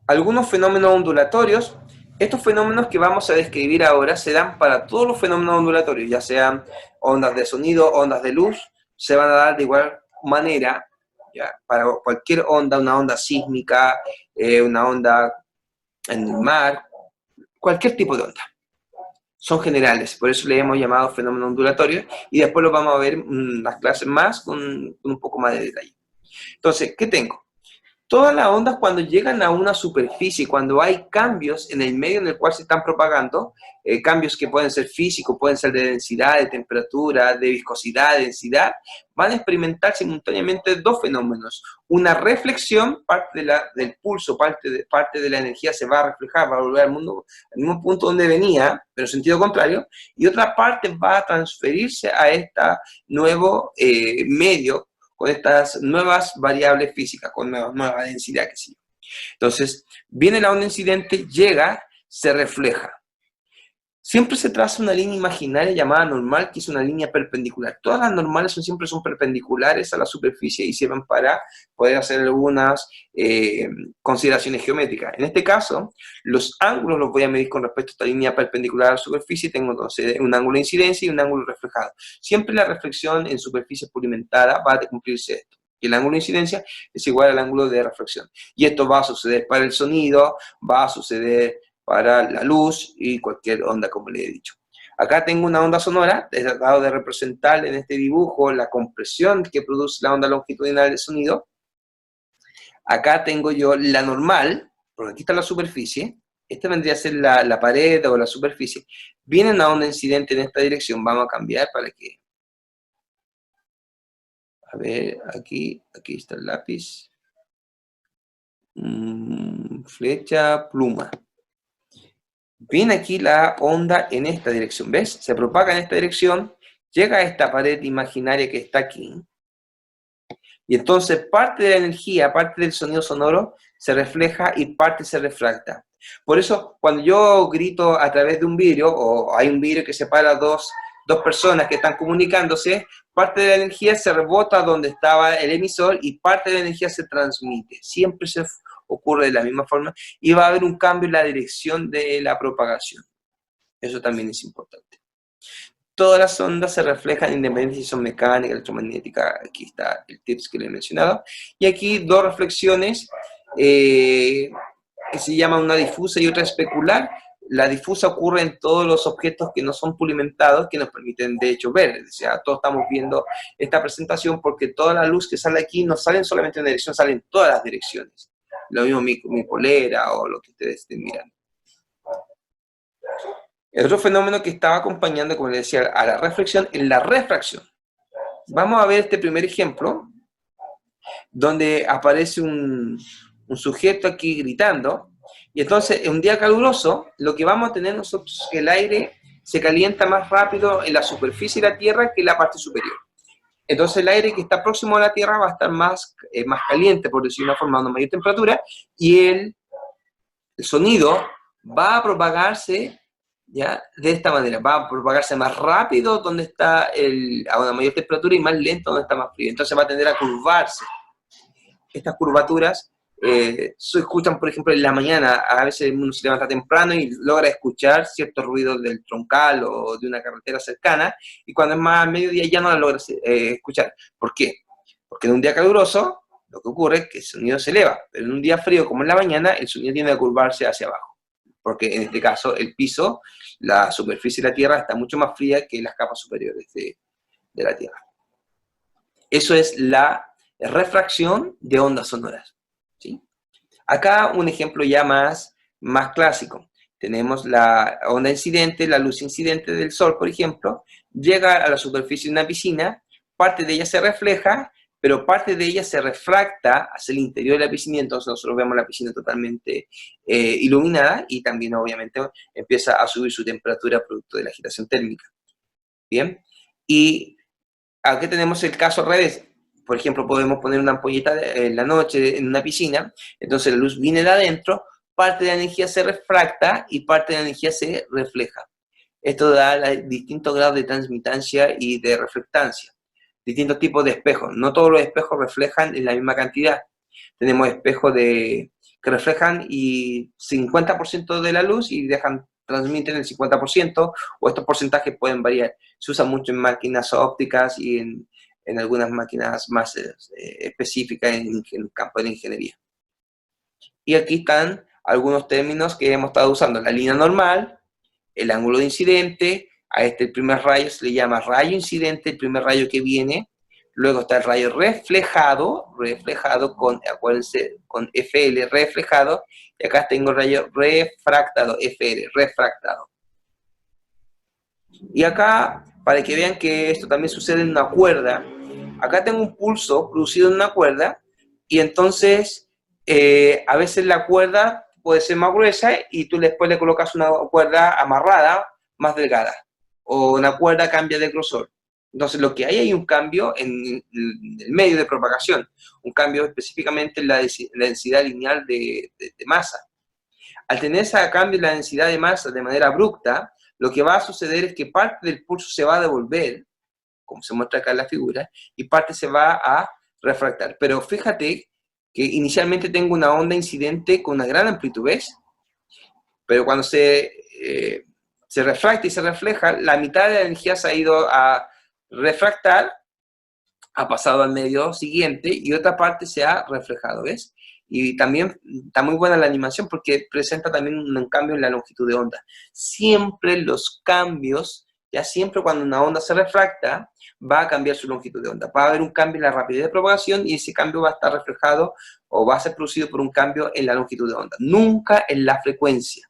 Algunos fenómenos ondulatorios. Estos fenómenos que vamos a describir ahora se dan para todos los fenómenos ondulatorios, ya sean ondas de sonido, ondas de luz, se van a dar de igual manera, ¿ya? Para cualquier onda, una onda sísmica, una onda en el mar, cualquier tipo de onda. Son generales, por eso le hemos llamado fenómenos ondulatorios, y después lo vamos a ver en las clases más con un poco más de detalle. Entonces, ¿qué tengo? Todas las ondas cuando llegan a una superficie, cuando hay cambios en el medio en el cual se están propagando, cambios que pueden ser físicos, pueden ser de densidad, de temperatura, de viscosidad, de densidad, van a experimentar simultáneamente dos fenómenos. Una reflexión, parte del pulso, parte de la energía se va a reflejar, va a volver al mundo, al mismo punto donde venía, pero en sentido contrario, y otra parte va a transferirse a este nuevo medio, con estas nuevas variables físicas, con nueva densidad, que sí. Entonces, viene la onda incidente, llega, se refleja. Siempre se traza una línea imaginaria llamada normal, que es una línea perpendicular. Todas las normales siempre son perpendiculares a la superficie y sirven para poder hacer algunas consideraciones geométricas. En este caso, los ángulos los voy a medir con respecto a esta línea perpendicular a la superficie. Tengo entonces un ángulo de incidencia y un ángulo reflejado. Siempre la reflexión en superficie pulimentada va a cumplirse esto. Y el ángulo de incidencia es igual al ángulo de reflexión. Y esto va a suceder para el sonido, va a suceder para la luz y cualquier onda, como le he dicho. Acá tengo una onda sonora, he tratado de representar en este dibujo la compresión que produce la onda longitudinal de sonido. Acá tengo yo la normal, porque aquí está la superficie, esta vendría a ser la pared o la superficie. Viene una onda incidente en esta dirección, vamos a cambiar para que... A ver, aquí está el lápiz. Flecha, pluma. viene aquí la onda en esta dirección, ¿ves? Se propaga en esta dirección, llega a esta pared imaginaria que está aquí, y entonces parte de la energía, parte del sonido sonoro, se refleja y parte se refracta. Por eso, cuando yo grito a través de un vidrio, o hay un vidrio que separa dos personas que están comunicándose, parte de la energía se rebota donde estaba el emisor y parte de la energía se transmite. Siempre se ocurre de la misma forma y va a haber un cambio en la dirección de la propagación. Eso también es importante. Todas las ondas se reflejan independientemente si son mecánicas, electromagnéticas. Aquí está el tips que le he mencionado. Y aquí dos reflexiones que se llaman una difusa y otra especular. La difusa ocurre en todos los objetos que no son pulimentados, que nos permiten de hecho ver. O sea, todos estamos viendo esta presentación porque toda la luz que sale aquí no sale solamente en una dirección, sale en todas las direcciones. Lo mismo mi polera o lo que ustedes estén mirando. El otro fenómeno que estaba acompañando, como les decía, a la reflexión es la refracción. Vamos a ver este primer ejemplo, donde aparece un sujeto aquí gritando, y entonces en un día caluroso, lo que vamos a tener nosotros es que el aire se calienta más rápido en la superficie de la Tierra que en la parte superior. Entonces el aire que está próximo a la Tierra va a estar más caliente, por decirlo de una forma, a una mayor temperatura, y el sonido va a propagarse, ¿ya? De esta manera, va a propagarse más rápido donde está a una mayor temperatura y más lento donde está más frío. Entonces va a tender a curvarse. Estas curvaturas se escuchan, por ejemplo, en la mañana. A veces uno se levanta temprano y logra escuchar ciertos ruidos del troncal o de una carretera cercana, y cuando es más a mediodía ya no la logra escuchar. ¿Por qué? Porque en un día caluroso lo que ocurre es que el sonido se eleva, pero en un día frío como en la mañana el sonido tiende a curvarse hacia abajo, porque en este caso el piso, la superficie de la Tierra está mucho más fría que las capas superiores de la Tierra. Eso es la refracción de ondas sonoras, ¿sí? Acá un ejemplo ya más clásico. Tenemos la onda incidente, la luz incidente del sol, por ejemplo, llega a la superficie de una piscina, parte de ella se refleja, pero parte de ella se refracta hacia el interior de la piscina, y entonces nosotros vemos la piscina totalmente iluminada, y también obviamente empieza a subir su temperatura producto de la agitación térmica. Bien, y aquí tenemos el caso al revés. Por ejemplo, podemos poner una ampolleta en la noche en una piscina, entonces la luz viene de adentro, parte de la energía se refracta y parte de la energía se refleja. Esto da distintos grados de transmitancia y de reflectancia. Distintos tipos de espejos. No todos los espejos reflejan en la misma cantidad. Tenemos espejos que reflejan y 50% de la luz y transmiten el 50%, o estos porcentajes pueden variar. Se usa mucho en máquinas ópticas y en algunas máquinas más específicas en el campo de la ingeniería. Y aquí están algunos términos que hemos estado usando. La línea normal, el ángulo de incidente, a este el primer rayo se le llama rayo incidente, el primer rayo que viene. Luego está el rayo reflejado con, acuérdense, con FL, reflejado. Y acá tengo el rayo refractado, FR, refractado. Y acá, para que vean que esto también sucede en una cuerda, acá tengo un pulso producido en una cuerda, y entonces a veces la cuerda puede ser más gruesa y tú después le colocas una cuerda amarrada más delgada, o una cuerda cambia de grosor. Entonces lo que hay un cambio en el medio de propagación, un cambio específicamente en la densidad lineal de masa. Al tener ese cambio en la densidad de masa de manera abrupta, lo que va a suceder es que parte del pulso se va a devolver, como se muestra acá en la figura, y parte se va a refractar. Pero fíjate que inicialmente tengo una onda incidente con una gran amplitud, ¿ves? Pero cuando se refracta y se refleja, la mitad de la energía se ha ido a refractar, ha pasado al medio siguiente, y otra parte se ha reflejado, ¿ves? Y también está muy buena la animación porque presenta también un cambio en la longitud de onda. Siempre los cambios, ya siempre cuando una onda se refracta, va a cambiar su longitud de onda. Va a haber un cambio en la rapidez de propagación, y ese cambio va a estar reflejado o va a ser producido por un cambio en la longitud de onda, nunca en la frecuencia.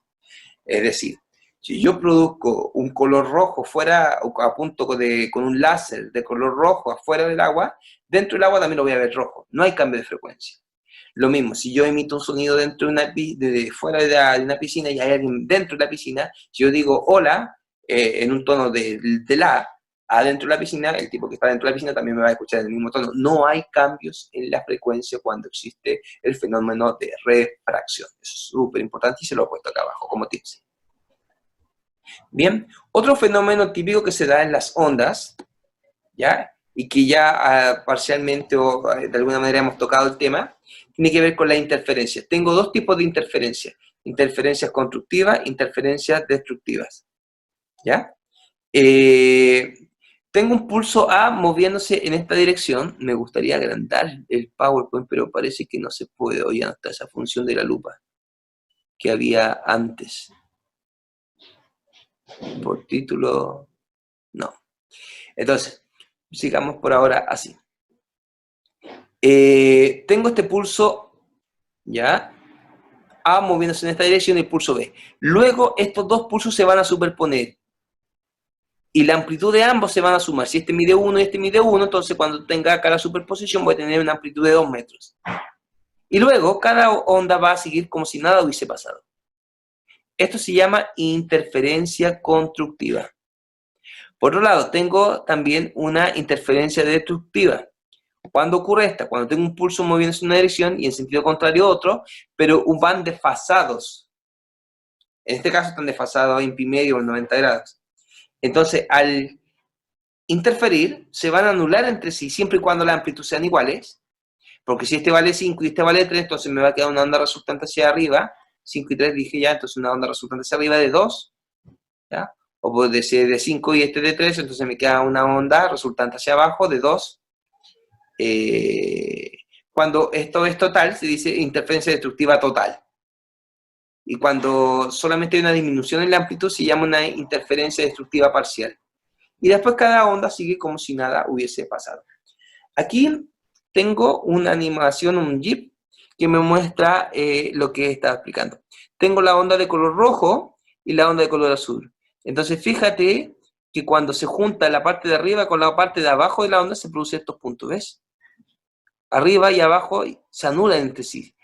Es decir, si yo produzco un color rojo fuera, o apunto con un láser de color rojo afuera del agua, dentro del agua también lo voy a ver rojo. No hay cambio de frecuencia. Lo mismo, si yo emito un sonido dentro de fuera de una piscina y hay alguien dentro de la piscina, si yo digo hola en un tono de la adentro de la piscina, el tipo que está dentro de la piscina también me va a escuchar en el mismo tono. No hay cambios en la frecuencia cuando existe el fenómeno de refracción. Eso es súper importante y se lo he puesto acá abajo como tips. Bien, otro fenómeno típico que se da en las ondas, ¿ya? Y que ya parcialmente o de alguna manera hemos tocado el tema, tiene que ver con la interferencia. Tengo dos tipos de interferencias: interferencias constructivas, interferencias destructivas, ¿ya? Tengo un pulso A moviéndose en esta dirección. Me gustaría agrandar el PowerPoint, pero parece que no se puede. Hoy ya no está esa función de la lupa que había antes. Por título, no. Entonces, sigamos por ahora así. Tengo este pulso, ¿ya? A moviéndose en esta dirección y el pulso B. Luego, estos dos pulsos se van a superponer. Y la amplitud de ambos se van a sumar. Si este mide 1 y este mide 1, entonces cuando tenga acá la superposición voy a tener una amplitud de 2 metros. Y luego, cada onda va a seguir como si nada hubiese pasado. Esto se llama interferencia constructiva. Por otro lado, tengo también una interferencia destructiva. ¿Cuándo ocurre esta? Cuando tengo un pulso moviéndose en una dirección y en sentido contrario otro, pero van desfasados. En este caso están desfasados en pi medio o en 90 grados. Entonces, al interferir, se van a anular entre sí, siempre y cuando las amplitudes sean iguales, porque si este vale 5 y este vale 3, entonces me va a quedar una onda resultante hacia arriba. 5 y 3 dije ya, entonces una onda resultante hacia arriba de 2, ¿ya? O puede ser de 5 y este de 3, entonces me queda una onda resultante hacia abajo de 2. Cuando esto es total, se dice interferencia destructiva total. Y cuando solamente hay una disminución en la amplitud, se llama una interferencia destructiva parcial. Y después cada onda sigue como si nada hubiese pasado. Aquí tengo una animación, un GIF, que me muestra lo que estaba explicando. Tengo la onda de color rojo y la onda de color azul. Entonces fíjate que cuando se junta la parte de arriba con la parte de abajo de la onda se producen estos puntos, ¿ves? Arriba y abajo se anulan entre sí.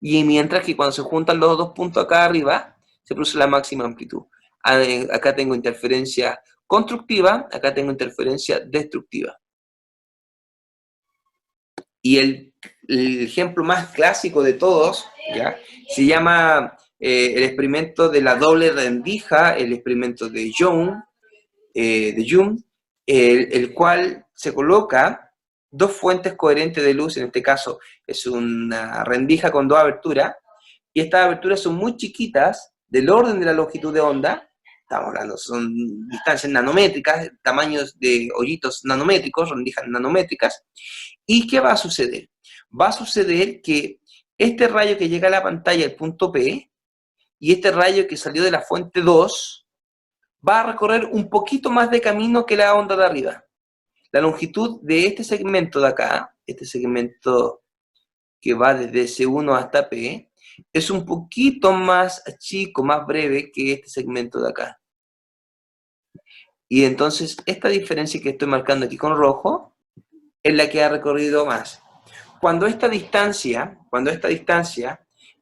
Y mientras que cuando se juntan los dos puntos acá arriba, se produce la máxima amplitud. Acá tengo interferencia constructiva, acá tengo interferencia destructiva. Y el ejemplo más clásico de todos, ¿ya? Se llama el experimento de la doble rendija, el experimento de Young, el cual se coloca dos fuentes coherentes de luz, en este caso es una rendija con dos aberturas, y estas aberturas son muy chiquitas, del orden de la longitud de onda, estamos hablando, son distancias nanométricas, tamaños de hoyitos nanométricos, rendijas nanométricas. ¿Y qué va a suceder? Va a suceder que este rayo que llega a la pantalla, el punto P, y este rayo que salió de la fuente 2, va a recorrer un poquito más de camino que la onda de arriba. La longitud de este segmento de acá, este segmento que va desde S1 hasta P, es un poquito más chico, más breve que este segmento de acá. Y entonces esta diferencia que estoy marcando aquí con rojo es la que ha recorrido más. Cuando esta distancia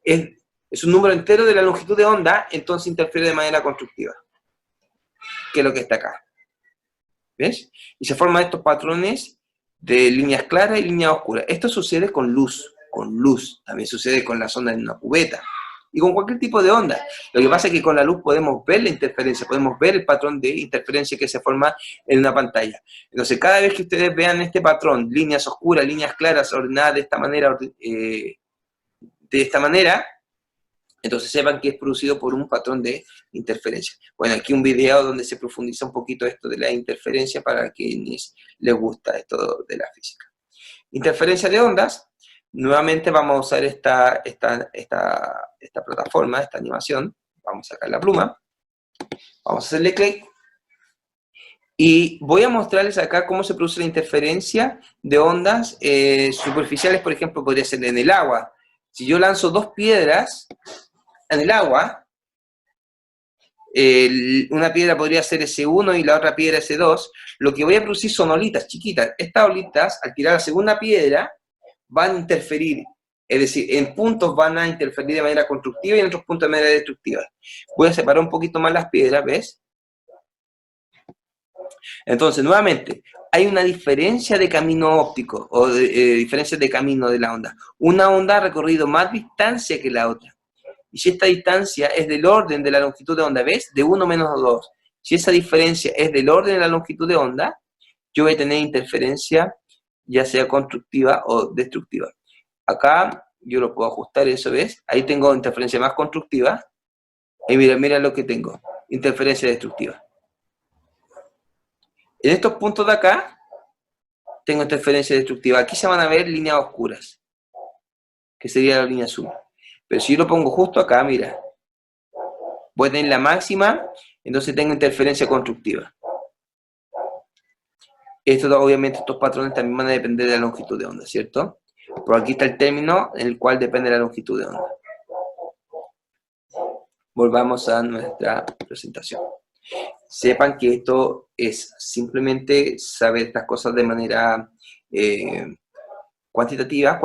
es un número entero de la longitud de onda, entonces interfiere de manera constructiva, que es lo que está acá. ¿Ves? Y se forman estos patrones de líneas claras y líneas oscuras. Esto sucede con luz, también sucede con las ondas en una cubeta, y con cualquier tipo de onda. Lo que pasa es que con la luz podemos ver la interferencia, podemos ver el patrón de interferencia que se forma en una pantalla. Entonces, cada vez que ustedes vean este patrón, líneas oscuras, líneas claras, ordenadas de esta manera, entonces sepan que es producido por un patrón de interferencia. Bueno, aquí un video donde se profundiza un poquito esto de la interferencia para quienes les gusta esto de la física. Interferencia de ondas. Nuevamente vamos a usar esta plataforma, esta animación. Vamos a sacar la pluma. Vamos a hacerle clic. Y voy a mostrarles acá cómo se produce la interferencia de ondas superficiales, por ejemplo, podría ser en el agua. Si yo lanzo dos piedras en el agua, una piedra podría ser S1 y la otra piedra S2, lo que voy a producir son olitas chiquitas. Estas olitas, al tirar la segunda piedra, van a interferir. Es decir, en puntos van a interferir de manera constructiva y en otros puntos de manera destructiva. Voy a separar un poquito más las piedras, ¿ves? Entonces, nuevamente, hay una diferencia de camino óptico, o diferencia de camino de la onda. Una onda ha recorrido más distancia que la otra. Y si esta distancia es del orden de la longitud de onda, ¿ves? De 1 menos 2. Si esa diferencia es del orden de la longitud de onda, yo voy a tener interferencia, ya sea constructiva o destructiva. Acá yo lo puedo ajustar, eso, ¿ves? Ahí tengo interferencia más constructiva. Y mira lo que tengo, interferencia destructiva. En estos puntos de acá, tengo interferencia destructiva. Aquí se van a ver líneas oscuras, que sería la línea azul. Pero si yo lo pongo justo acá, mira, voy a tener la máxima, entonces tengo interferencia constructiva. Obviamente, estos patrones también van a depender de la longitud de onda, ¿cierto? Pero aquí está el término en el cual depende de la longitud de onda. Volvamos a nuestra presentación. Sepan que esto es simplemente saber estas cosas de manera cualitativa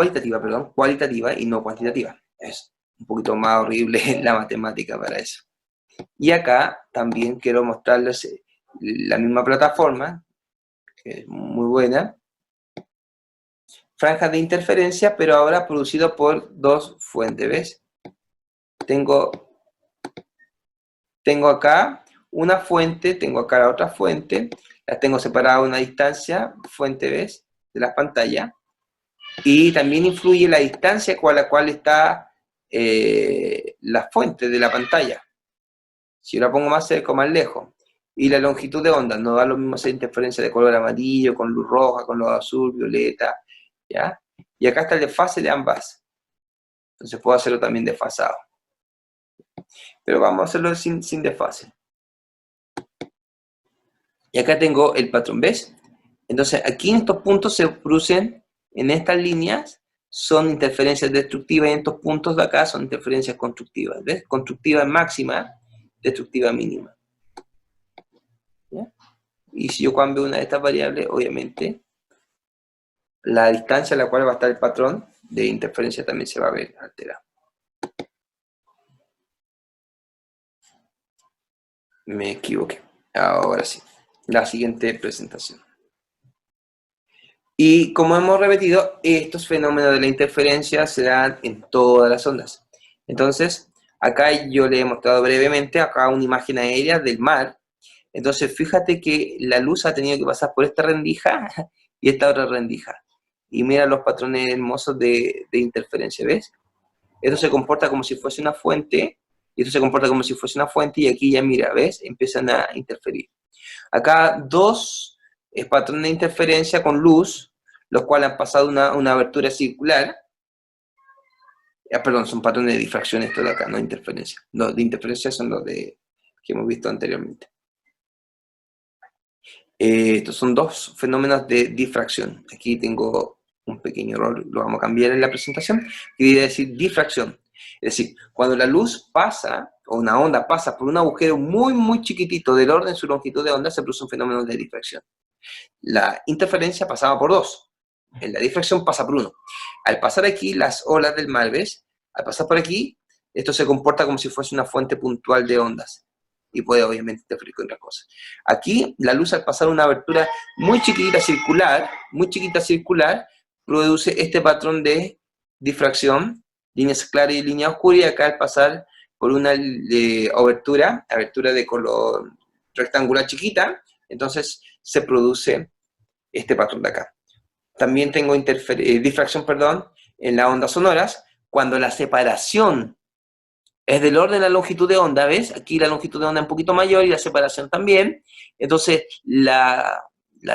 y no cuantitativa. Es un poquito más horrible la matemática para eso. Y acá también quiero mostrarles la misma plataforma, que es muy buena. Franjas de interferencia, pero ahora producido por dos fuentes, ¿ves? Tengo acá una fuente, tengo acá la otra fuente, las tengo separadas a una distancia, fuente, ¿ves? De la pantalla. Y también influye la distancia con la cual está la fuente de la pantalla. Si yo la pongo más cerca o más lejos. Y la longitud de onda, no da lo mismo hacer interferencia de color amarillo, con luz roja, con luz azul, violeta, ¿ya? Y acá está el desfase de ambas. Entonces puedo hacerlo también desfasado. Pero vamos a hacerlo sin desfase. Y acá tengo el patrón, ¿ves? Entonces aquí en estos puntos se producen, en estas líneas, son interferencias destructivas y en estos puntos de acá son interferencias constructivas, ¿ves? Constructiva máxima, destructiva mínima. ¿Ya? Y si yo cambio una de estas variables, obviamente, la distancia a la cual va a estar el patrón de interferencia también se va a ver alterado. Me equivoqué. Ahora sí. La siguiente presentación. Y como hemos repetido, estos fenómenos de la interferencia se dan en todas las ondas. Entonces, acá yo le he mostrado brevemente acá una imagen aérea del mar. Entonces, fíjate que la luz ha tenido que pasar por esta rendija y esta otra rendija. Y mira los patrones hermosos de interferencia, ¿ves? Esto se comporta como si fuese una fuente, y esto se comporta como si fuese una fuente, y aquí ya mira, ¿ves? Empiezan a interferir. Acá dos patrones de interferencia con luz, los cuales han pasado una abertura circular. Perdón, son patrones de difracción estos de acá, no de interferencia. Los de interferencia son los que hemos visto anteriormente. Estos son dos fenómenos de difracción. Aquí tengo un pequeño error, lo vamos a cambiar en la presentación, que quiere decir difracción. Es decir, cuando la luz pasa, o una onda pasa por un agujero muy chiquitito del orden de su longitud de onda, se produce un fenómeno de difracción. La interferencia pasaba por 2, en la difracción pasa por 1. Al pasar aquí las olas del mar, ¿ves? Al pasar por aquí, esto se comporta como si fuese una fuente puntual de ondas. Y puede obviamente interferir con otras cosas. Aquí, la luz al pasar una abertura muy chiquitita circular, produce este patrón de difracción, líneas claras y líneas oscuras, y acá al pasar por una abertura de color rectangular chiquita, entonces se produce este patrón de acá. También tengo difracción, en las ondas sonoras, cuando la separación es del orden de la longitud de onda, ¿ves? Aquí la longitud de onda es un poquito mayor y la separación también. Entonces, la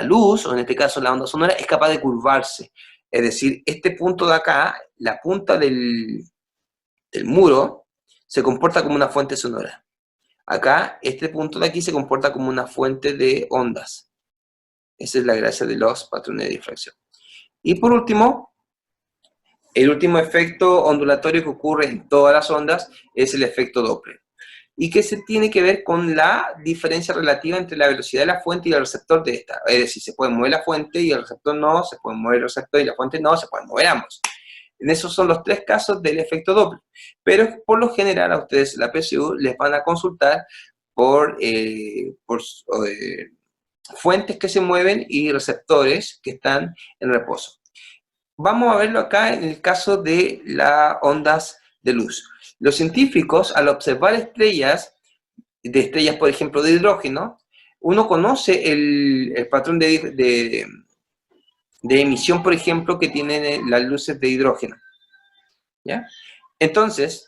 luz, o en este caso la onda sonora, es capaz de curvarse. Es decir, este punto de acá, la punta del muro, se comporta como una fuente sonora. Acá, este punto de aquí se comporta como una fuente de ondas. Esa es la gracia de los patrones de difracción. Y por último, el último efecto ondulatorio que ocurre en todas las ondas es el efecto Doppler. y que se tiene que ver con la diferencia relativa entre la velocidad de la fuente y el receptor de esta. Es decir, se puede mover la fuente y el receptor no, se puede mover el receptor y la fuente no, se pueden mover ambos. En esos son los tres casos del efecto Doppler. Pero por lo general a ustedes la PSU les van a consultar por fuentes que se mueven y receptores que están en reposo. Vamos a verlo acá en el caso de las ondas de luz. Los científicos, al observar estrellas, por ejemplo, de hidrógeno, uno conoce el patrón de emisión, por ejemplo, que tienen las luces de hidrógeno. ¿Ya? Entonces,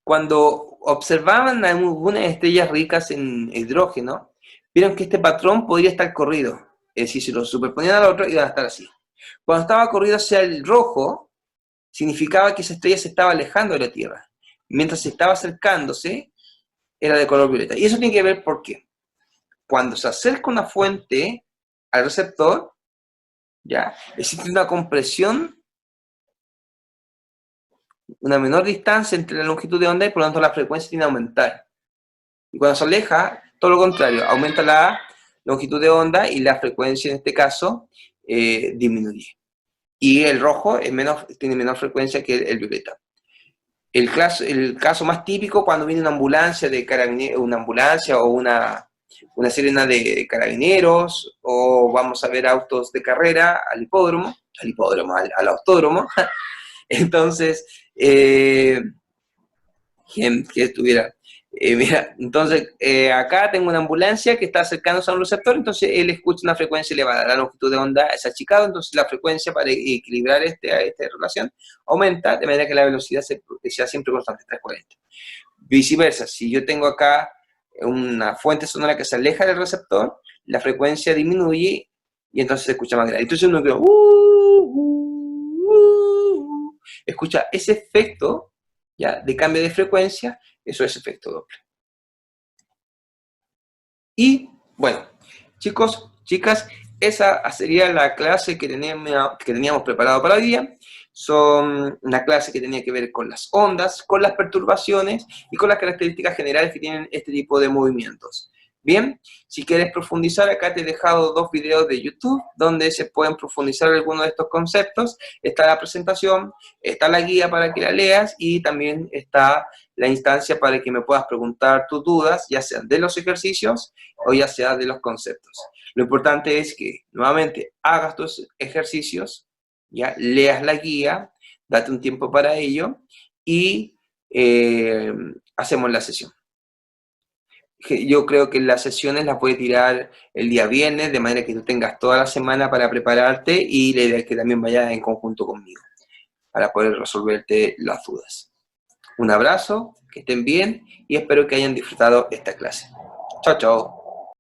cuando observaban algunas estrellas ricas en hidrógeno, vieron que este patrón podría estar corrido. Es decir, si lo superponían al otro, iban a estar así. Cuando estaba corrido hacia el rojo, significaba que esa estrella se estaba alejando de la Tierra. Mientras se estaba acercándose, era de color violeta. Y eso tiene que ver por qué. Cuando se acerca una fuente al receptor, ¿ya? Existe una compresión, una menor distancia entre la longitud de onda y por lo tanto la frecuencia tiene que aumentar. Y cuando se aleja, todo lo contrario, aumenta la longitud de onda y la frecuencia en este caso disminuye. Y el rojo tiene menor frecuencia que el violeta. El caso más típico cuando viene una ambulancia de carabineros, una ambulancia o una sirena de carabineros, o vamos a ver autos de carrera al autódromo. Entonces, que estuviera. Mira, entonces, acá tengo una ambulancia que está acercándose a un receptor, entonces él escucha una frecuencia elevada, la longitud de onda es achicada, entonces la frecuencia para equilibrar esta relación aumenta, de manera que la velocidad sea siempre constante, 340. Viceversa, si yo tengo acá una fuente sonora que se aleja del receptor, la frecuencia disminuye y entonces se escucha más grande. Entonces uno queda, escucha ese efecto, ¿ya?, de cambio de frecuencia. Eso es efecto Doppler. Y, bueno, chicos, chicas, esa sería la clase que teníamos preparado para hoy día. Son una clase que tenía que ver con las ondas, con las perturbaciones y con las características generales que tienen este tipo de movimientos. Bien, si quieres profundizar, acá te he dejado 2 videos de YouTube donde se pueden profundizar algunos de estos conceptos. Está la presentación, está la guía para que la leas y también está la instancia para que me puedas preguntar tus dudas, ya sean de los ejercicios o ya sea de los conceptos. Lo importante es que, nuevamente, hagas tus ejercicios, ya leas la guía, date un tiempo para ello y hacemos la sesión. Yo creo que las sesiones las voy a tirar el día viernes, de manera que tú tengas toda la semana para prepararte y la idea es que también vayas en conjunto conmigo para poder resolverte las dudas. Un abrazo, que estén bien y espero que hayan disfrutado esta clase. Chao, chao.